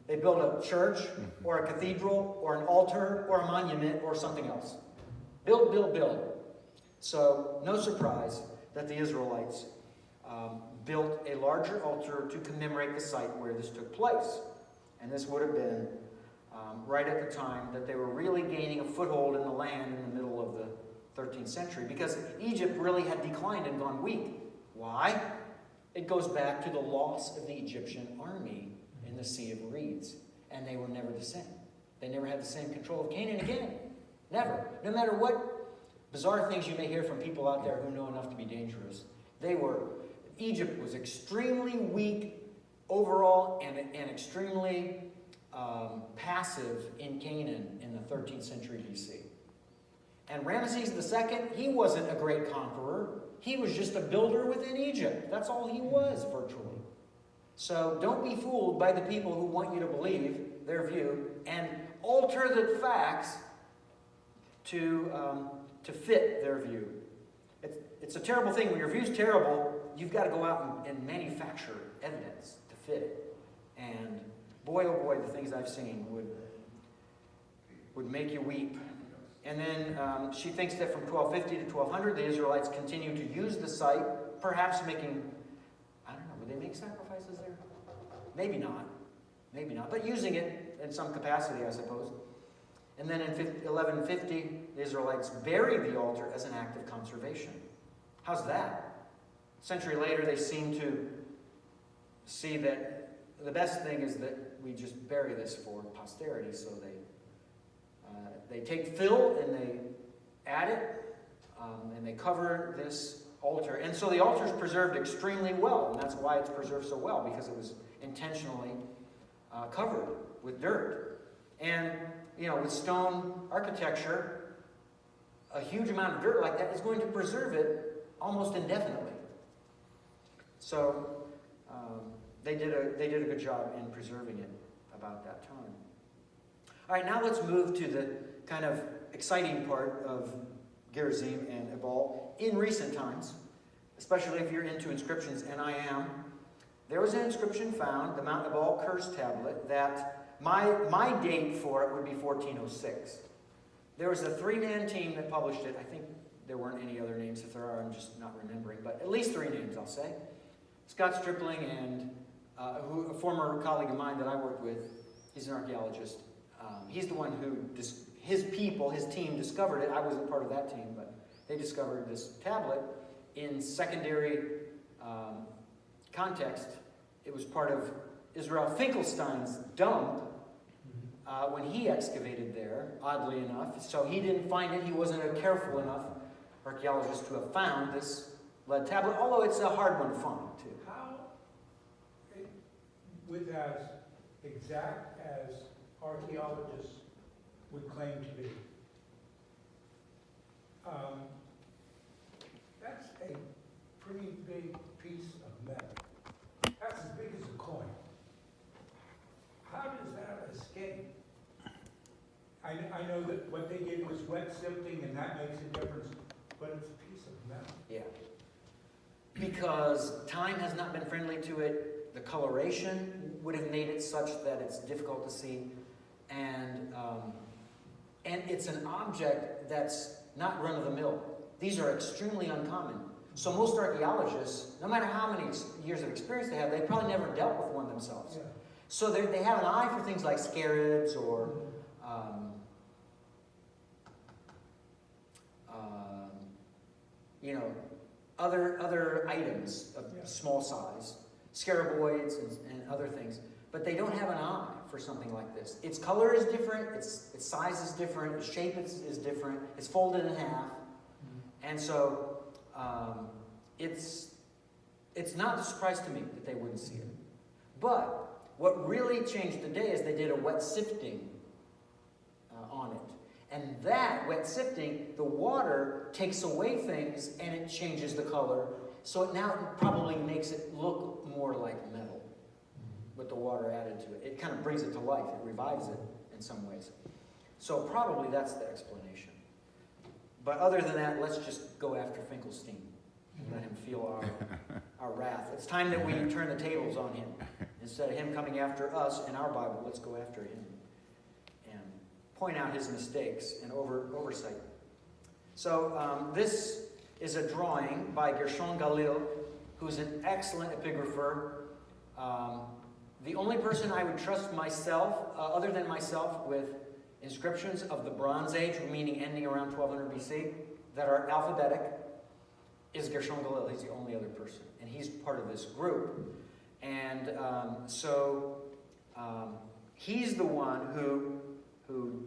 They build a church, or a cathedral, or an altar, or a monument, or something else. Build, build, build. So, no surprise that the Israelites built a larger altar to commemorate the site where this took place. And this would have been right at the time that they were really gaining a foothold in the land in the middle of the 13th century, because Egypt really had declined and gone weak. Why? It goes back to the loss of the Egyptian army in the Sea of Reeds, and they were never the same. They never had the same control of Canaan again. Never. No matter what bizarre things you may hear from people out there who know enough to be dangerous, Egypt was extremely weak overall and extremely passive in Canaan in the 13th century BC. And Ramesses II, he wasn't a great conqueror. He was just a builder within Egypt. That's all he was, virtually. So don't be fooled by the people who want you to believe their view and alter the facts to fit their view. It's a terrible thing. When your view's terrible, you've got to go out and manufacture evidence to fit it. And boy, oh boy, the things I've seen would make you weep. And then she thinks that from 1250 to 1200, the Israelites continue to use the site, perhaps making, I don't know, would they make sacrifices there? Maybe not. Maybe not. But using it in some capacity, I suppose. And then in 1150, the Israelites buried the altar as an act of conservation. How's that? A century later, they seem to see that the best thing is that we just bury this for posterity. So they take fill and they add it, and they cover this altar. And so the altar is preserved extremely well, and that's why it's preserved so well, because it was intentionally covered with dirt. And, you know, with stone architecture, a huge amount of dirt like that is going to preserve it almost indefinitely. So they did a good job in preserving it about that time. All right, now let's move to the kind of exciting part of Gerizim and Ebal in recent times, especially if you're into inscriptions, and I am. There was an inscription found, the Mount Ebal Curse Tablet, that my date for it would be 1406. There was a three-man team that published it. I think there weren't any other names. If there are, I'm just not remembering. But at least three names, I'll say. Scott Stripling and a former colleague of mine that I worked with, he's an archaeologist. He's the one who, his team discovered it. I wasn't part of that team, but they discovered this tablet in secondary context. It was part of Israel Finkelstein's dump when he excavated there, oddly enough. So he didn't find it. He wasn't a careful enough archaeologist to have found this lead tablet, although it's a hard one to find, too. How, with as exact as archaeologists would claim to be, that's a pretty big piece of metal. That's as big as a coin. How does that escape? I know that what they did was wet sifting, and that makes a difference, but it's a piece of metal. Yeah. Because time has not been friendly to it. The coloration would have made it such that it's difficult to see. And it's an object that's not run-of-the-mill. These are extremely uncommon. So most archaeologists, no matter how many years of experience they have, they probably never dealt with one themselves. Yeah. So they have an eye for things like scarabs or other items of small size, scaraboids and other things. But they don't have an eye for something like this. Its color is different, its size is different, its shape is different, it's folded in half. And so it's not a surprise to me that they wouldn't see it. But what really changed the day is they did a wet sifting on it. And that wet sifting, the water takes away things and it changes the color. So it now probably makes it look more like metal with the water added to it. It kind of brings it to life. It revives it in some ways. So probably that's the explanation. But other than that, let's just go after Finkelstein and let him feel our wrath. It's time that we turn the tables on him. Instead of him coming after us in our Bible, let's go after him and point out his mistakes and oversight. So this is a drawing by Gershon Galil, who's an excellent epigrapher. The only person I would trust myself, other than myself, with inscriptions of the Bronze Age, meaning ending around 1200 BC, that are alphabetic, is Gershon Galil. He's the only other person, and he's part of this group. And he's the one who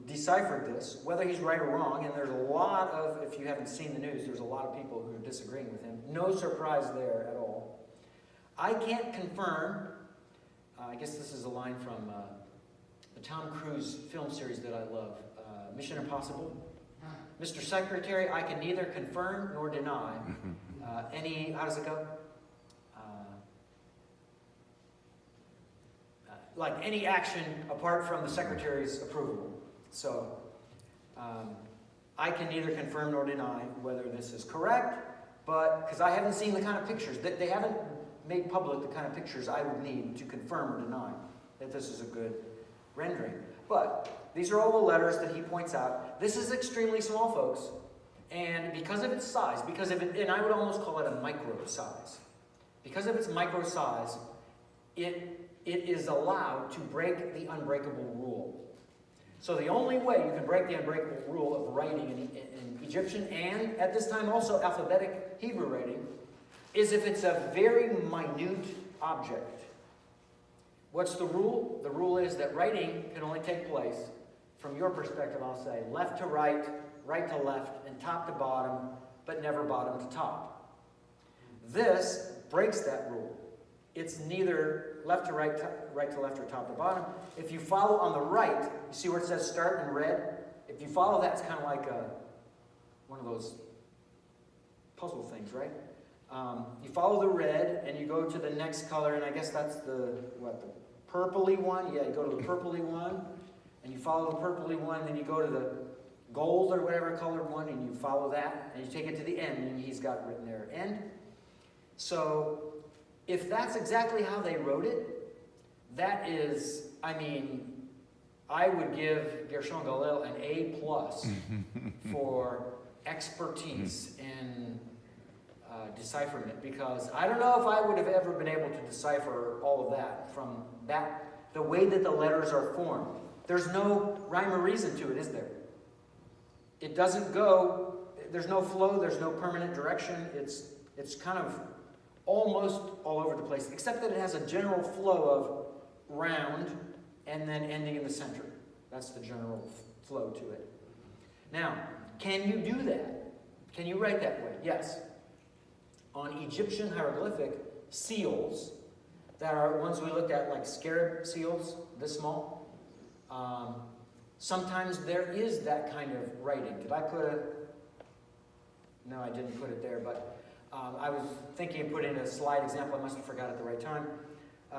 deciphered this, whether he's right or wrong. And there's a lot of, if you haven't seen the news, there's a lot of people who are disagreeing with him. No surprise there at all. I can't confirm, I guess this is a line from the Tom Cruise film series that I love, Mission Impossible. Mr. Secretary, I can neither confirm nor deny any, how does it go? Like any action apart from the Secretary's approval. So, I can neither confirm nor deny whether this is correct, but, because I haven't seen the kind of pictures, they haven't made public the kind of pictures I would need to confirm or deny that this is a good rendering. But, these are all the letters that he points out. This is extremely small, folks, and because of its size, and I would almost call it a micro size, because of its micro size, it is allowed to break the unbreakable rule. So the only way you can break the unbreakable rule of writing in Egyptian and, at this time also, alphabetic Hebrew writing, is if it's a very minute object. What's the rule? The rule is that writing can only take place, from your perspective, I'll say, left to right, right to left, and top to bottom, but never bottom to top. This breaks that rule. It's neither left to right, right to left, or top to bottom. If you follow on the right, you see where it says start in red? If you follow that, it's kind of like one of those puzzle things, right? You follow the red, and you go to the next color, and I guess that's the purpley one? Yeah, you go to the purpley one, and you follow the purpley one, then you go to the gold or whatever colored one, and you follow that, and you take it to the end, and he's got written there, end. So, if that's exactly how they wrote it, that is, I mean, I would give Gershon Galil an A+ for expertise in deciphering it, because I don't know if I would have ever been able to decipher all of that from that, the way that the letters are formed. There's no rhyme or reason to it, is there? It doesn't go, there's no flow, there's no permanent direction. It's kind of almost all over the place, except that it has a general flow of round and then ending in the center. That's the general flow to it. Now, can you do that? Can you write that way? Yes. On Egyptian hieroglyphic seals, that are ones we looked at, like scarab seals, this small, sometimes there is that kind of writing. Did I put a... No, I didn't put it there, but I was thinking of putting a slide example. I must have forgot at the right time,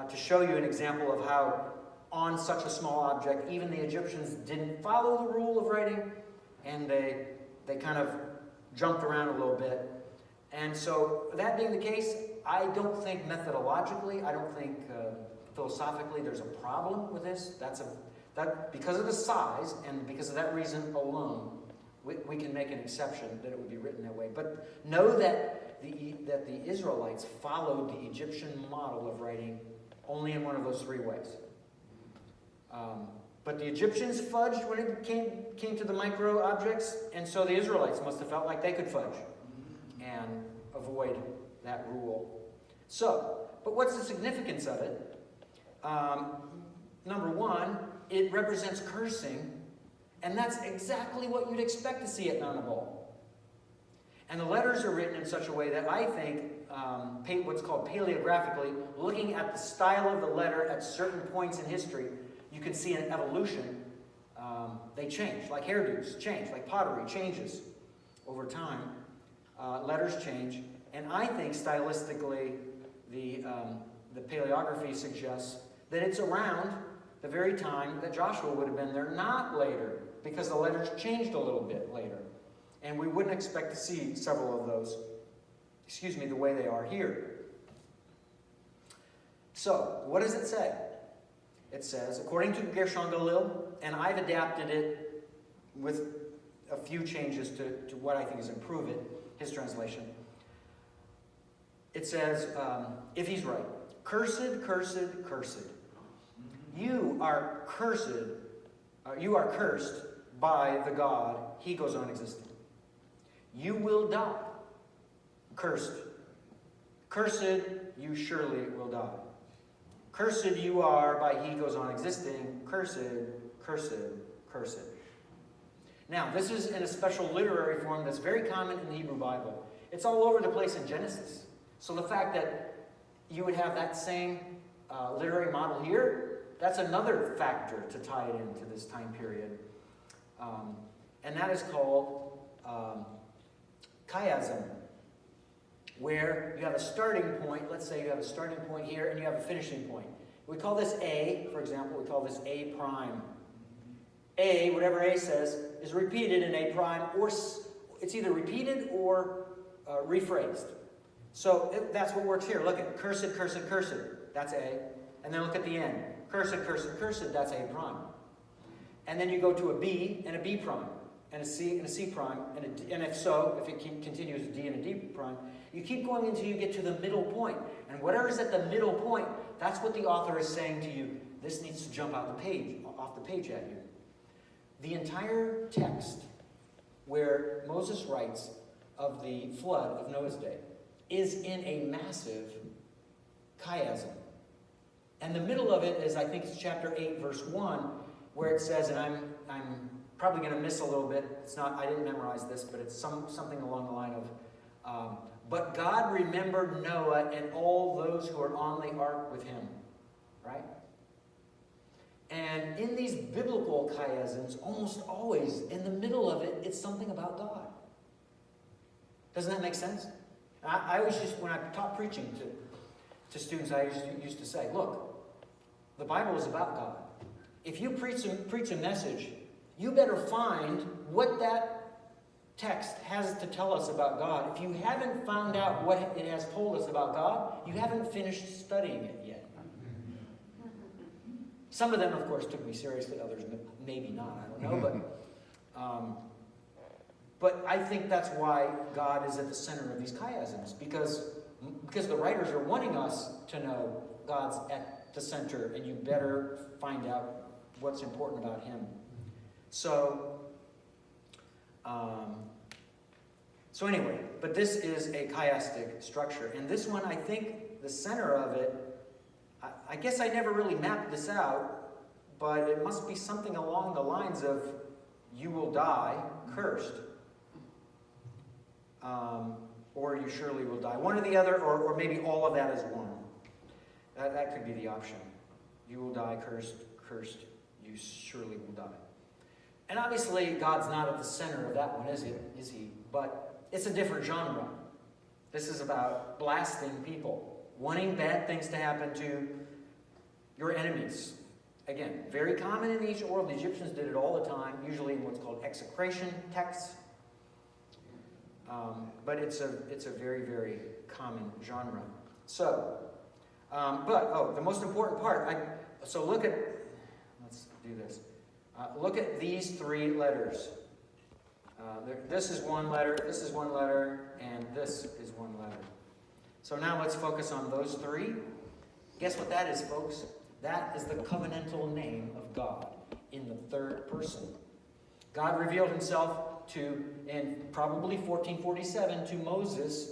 to show you an example of how on such a small object, even the Egyptians didn't follow the rule of writing, and they kind of jumped around a little bit. And so, that being the case, I don't think methodologically, I don't think philosophically there's a problem with this. Because of the size, and because of that reason alone, we can make an exception that it would be written that way. But know that the Israelites followed the Egyptian model of writing only in one of those three ways. But the Egyptians fudged when it came to the micro objects, and so the Israelites must have felt like they could fudge and avoid that rule. So, but what's the significance of it? Number one, it represents cursing, and that's exactly what you'd expect to see at Nanabal. And the letters are written in such a way that I think, what's called paleographically, looking at the style of the letter at certain points in history, you can see an evolution. They change, like hairdos change, like pottery changes over time. Letters change, and I think stylistically, the paleography suggests that it's around the very time that Joshua would have been there, not later, because the letters changed a little bit later. And we wouldn't expect to see several of those, the way they are here. So, what does it say? It says, according to Gershon Galil, and I've adapted it with a few changes to what I think is improve it, his translation. It says, if he's right, cursed, cursed, cursed. You are cursed by the God, he goes on existing. You will die. Cursed. Cursed, you surely will die. Cursed you are by he goes on existing. Cursed, cursed, cursed. Now, this is in a special literary form that's very common in the Hebrew Bible. It's all over the place in Genesis. So the fact that you would have that same literary model here. That's another factor to tie it into this time period. And that is called chiasm, where you have a starting point. Let's say you have a starting point here and you have a finishing point. We call this A, for example, we call this A prime. A, whatever A says, is repeated in A prime, or it's either repeated or rephrased. So that's what works here. Look at cursed, cursed, cursed. That's A. And then look at the end. Cursed, cursed, cursed. That's A prime. And then you go to a B and a B prime, and a C and a C prime, and if it continues a D and a D prime, you keep going until you get to the middle point. And whatever is at the middle point, that's what the author is saying to you. This needs to jump off the page at you. The entire text where Moses writes of the flood of Noah's day is in a massive chiasm. And the middle of it is, I think it's chapter 8, verse 1, where it says, and I'm probably going to miss a little bit. It's not, I didn't memorize this, but it's something along the line of, but God remembered Noah and all those who are on the ark with him. Right? And in these biblical chiasms, almost always, in the middle of it, it's something about God. Doesn't that make sense? I always just, when I taught preaching to students, I used to say, look, the Bible is about God. If you preach a message, you better find what that text has to tell us about God. If you haven't found out what it has told us about God, you haven't finished studying it yet. Some of them, of course, took me seriously. Others, maybe not. I don't know. But I think that's why God is at the center of these chiasms, because the writers are wanting us to know God's at the center, and you better find out what's important about Him. So anyway, but this is a chiastic structure, and this one, I think, the center of it. I guess I never really mapped this out, but it must be something along the lines of, you will die cursed. Or you surely will die. One or the other, or maybe all of that is one. That could be the option. You will die cursed, you surely will die. And obviously, God's not at the center of that one, is he? But it's a different genre. This is about blasting people, wanting bad things to happen to your enemies. Again, very common in the ancient world. The Egyptians did it all the time, usually in what's called execration texts. But it's a very, very common genre. So, the most important part. Look at, let's do this. Look at these three letters. This is one letter, this is one letter, and this is one letter. So now let's focus on those three. Guess what that is, folks? That is the covenantal name of God in the third person. God revealed himself in probably 1447 to Moses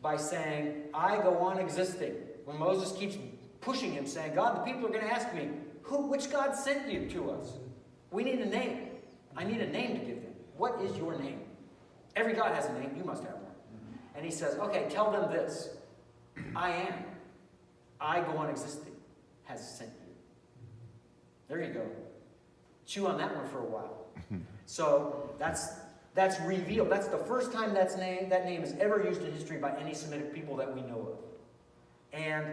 by saying, I go on existing. When Moses keeps pushing him, saying, God, the people are going to ask me, which God sent you to us? We need a name. I need a name to give them. What is your name? Every God has a name. You must have one. And he says, okay, tell them this. I go on existing, has sent you. There you go. Chew on that one for a while. So that's revealed. That's the first time that name is ever used in history by any Semitic people that we know of. And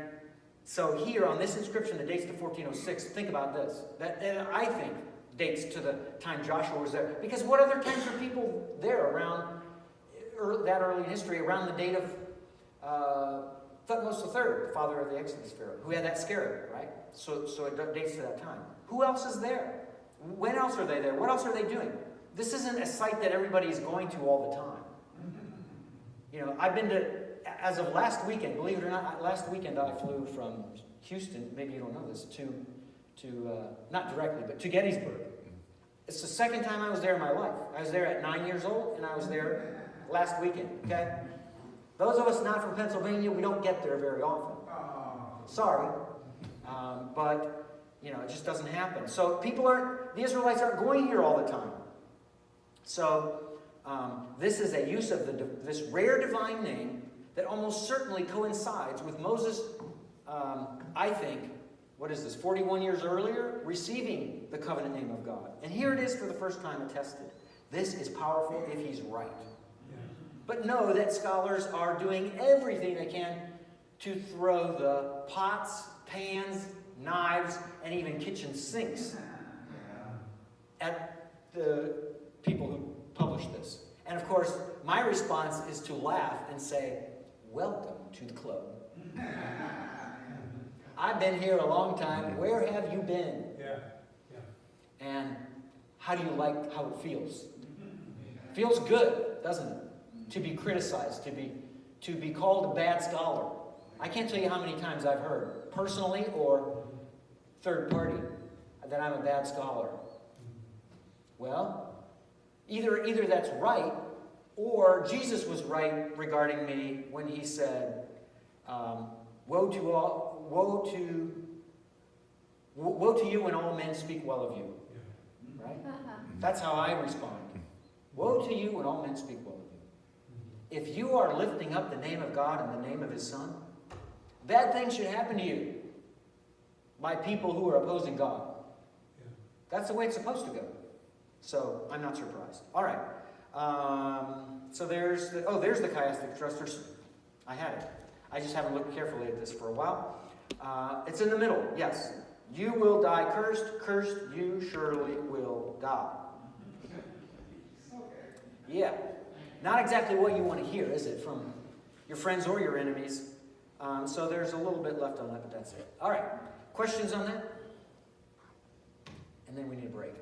so here on this inscription that dates to 1406, think about this. That I think dates to the time Joshua was there. Because what other times are people there around that early in history, around the date of Thutmose III, the father of the Exodus Pharaoh, who had that scarab, right? So it dates to that time. Who else is there? When else are they there? What else are they doing? This isn't a site that everybody is going to all the time. You know, I've been to, as of last weekend, believe it or not, last weekend I flew from Houston, maybe you don't know this, to not directly, but to Gettysburg. It's the second time I was there in my life. I was there at 9 years old, and I was there last weekend, okay? Those of us not from Pennsylvania, we don't get there very often. Sorry. But, you know, it just doesn't happen. So the Israelites aren't going here all the time. So this is a use of this rare divine name that almost certainly coincides with Moses, I think, 41 years earlier, receiving the covenant name of God. And here it is for the first time attested. This is powerful if he's right. But know that scholars are doing everything they can to throw the pots, pans, knives, and even kitchen sinks at the people who published this. And of course, my response is to laugh and say, welcome to the club. I've been here a long time. Where have you been? Yeah. And how do you like how it feels? Feels good, doesn't it? To be criticized, to be called a bad scholar. I can't tell you how many times I've heard, personally or third party, that I'm a bad scholar. Well, either that's right, or Jesus was right regarding me when he said, woe to you when all men speak well of you. Right? That's how I respond. Woe to you when all men speak well of you. If you are lifting up the name of God and the name of his Son, bad things should happen to you by people who are opposing God. That's the way it's supposed to go. So I'm not surprised. All right. So there's the chiastic thrusters. I had it. I just haven't looked carefully at this for a while. It's in the middle. Yes. You will die cursed. Cursed you surely will die. Yeah. Not exactly what you want to hear, is it? From your friends or your enemies. So there's a little bit left on that, but that's it. All right. Questions on that? And then we need a break.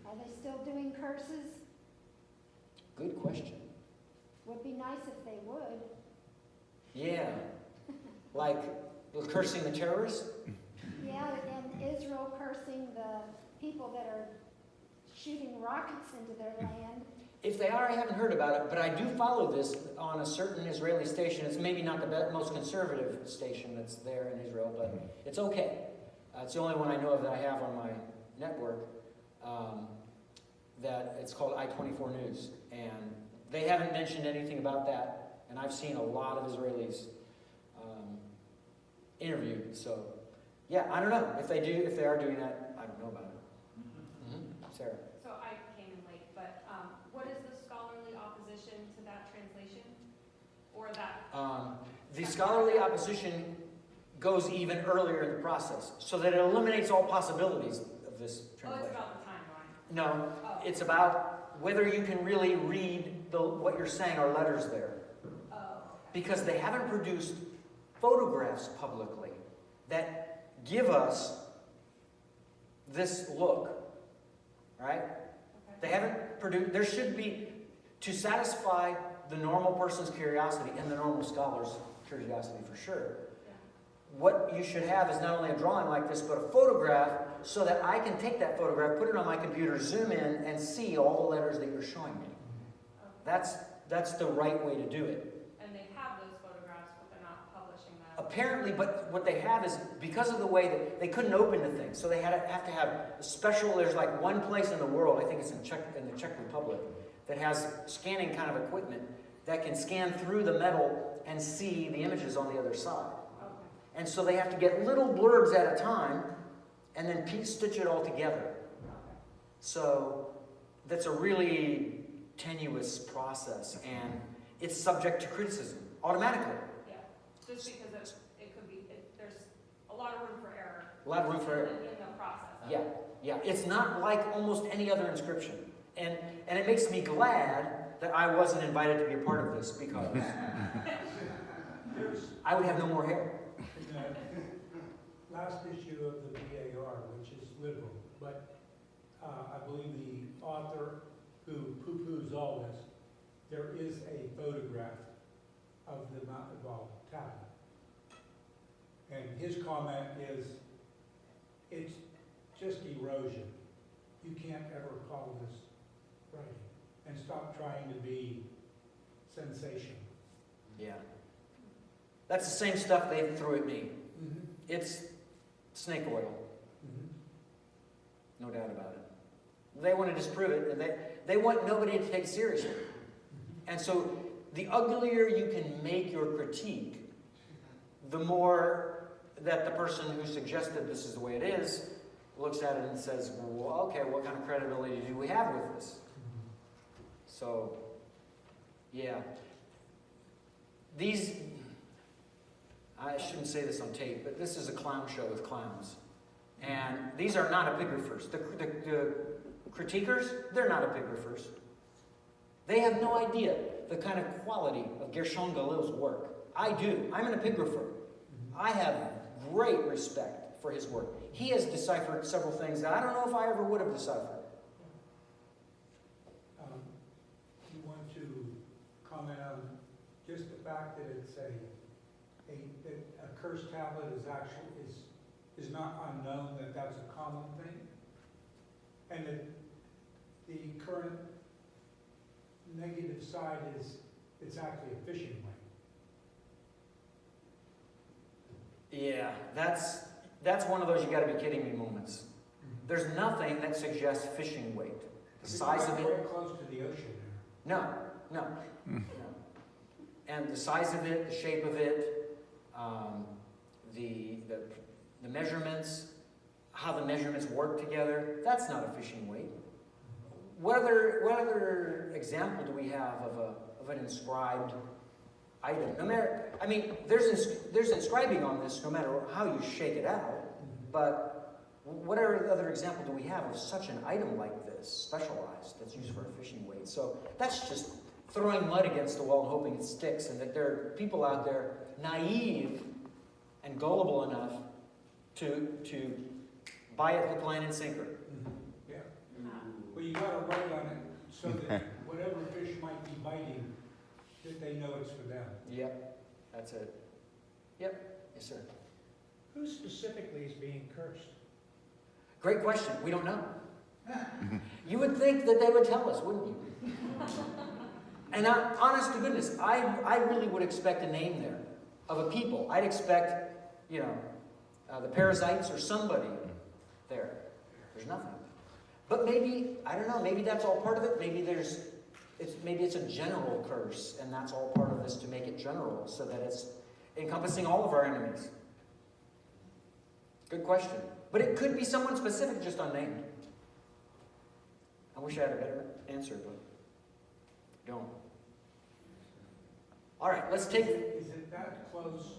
Are they still doing curses? Good question. Would be nice if they would. Yeah. Like cursing the terrorists? Yeah, and Israel cursing the people that are shooting rockets into their land. If they are, I haven't heard about it, but I do follow this on a certain Israeli station. It's maybe not the most conservative station that's there in Israel, but it's okay. It's the only one I know of that I have on my network. That it's called I-24 News, and they haven't mentioned anything about that. And I've seen a lot of Israelis interviewed. So, yeah, I don't know if they are doing that. I don't know about it. Sarah. So I came in late, but what is the scholarly opposition to that translation, or that? The scholarly opposition goes even earlier in the process, so that it eliminates all possibilities of this translation. Oh, it's about the timeline. No, Oh. it's about whether you can really read what you're saying are letters there. Oh. Okay. Because they haven't produced photographs publicly that give us this look, right? Okay. They haven't produced, there should be, to satisfy the normal person's curiosity and the normal scholar's curiosity for sure. Yeah. What you should have is not only a drawing like this, but a photograph so that I can take that photograph, put it on my computer, zoom in, and see all the letters that you're showing me. Okay. That's the right way to do it. And they have those photographs, but they're not publishing them. Apparently, but what they have is, because of the way that they couldn't open the thing, so they have to have a special, there's like one place in the world, I think it's in the Czech Republic, that has scanning kind of equipment that can scan through the metal and see the images on the other side. Okay. And so they have to get little blurbs at a time and then stitch it all together. Okay. So that's a really tenuous process, and it's subject to criticism automatically. Yeah. Just because it could be, there's a lot of room for error. A lot of room for error. In the process. Yeah. It's not like almost any other inscription. And it makes me glad that I wasn't invited to be a part of this, because I would have no more hair. Last issue of the BAR, which is liberal, but I believe the author who poo-poos all this, there is a photograph of the Mount Ebal tablet. And his comment is, it's just erosion. You can't ever call this writing. And stop trying to be sensational. Yeah. That's the same stuff they threw at me. Mm-hmm. It's snake oil. Mm-hmm. No doubt about it. They want to disprove it, and they want nobody to take it seriously. And so the uglier you can make your critique, the more that the person who suggested this is the way it is looks at it and says, well, okay, what kind of credibility do we have with this? So, yeah. These, I shouldn't say this on tape, but this is a clown show with clowns. And these are not epigraphers. The critiquers, they're not epigraphers. They have no idea the kind of quality of Gershon Galil's work. I do. I'm an epigrapher. I have great respect for his work. He has deciphered several things that I don't know if I ever would have deciphered. You want to comment on just the fact that it's that a curse tablet is not unknown, that that's a common thing, and that the current negative side is it's actually a phishing link. Yeah, that's one of those you got to be kidding me moments. There's nothing that suggests fishing weight. The size of it. Very close to the ocean there. No. And the size of it, the shape of it, the measurements, how the measurements work together, that's not a fishing weight. What other example do we have of an inscribed item? No matter, I mean, there's inscribing on this no matter how you shake it out, but what other example do we have of such an item like this, specialized, that's used for a fishing weight? So that's just throwing mud against the wall and hoping it sticks, and that there are people out there naive and gullible enough to buy it hook, line, and sinker. Yeah. Well, you got to write on it so that whatever fish might be biting, that they know it's for them. Yep, that's it. Yep, yes sir. Who specifically is being cursed? Great question. We don't know. You would think that they would tell us, wouldn't you? And honest to goodness, I really would expect a name there of a people. I'd expect, the parasites or somebody there. There's nothing. But maybe, I don't know, maybe that's all part of it. Maybe it's a general curse, and that's all part of this to make it general, so that it's encompassing all of our enemies. Good question. But it could be someone specific, just unnamed. I wish I had a better answer, but don't. All right, let's take... Is it that close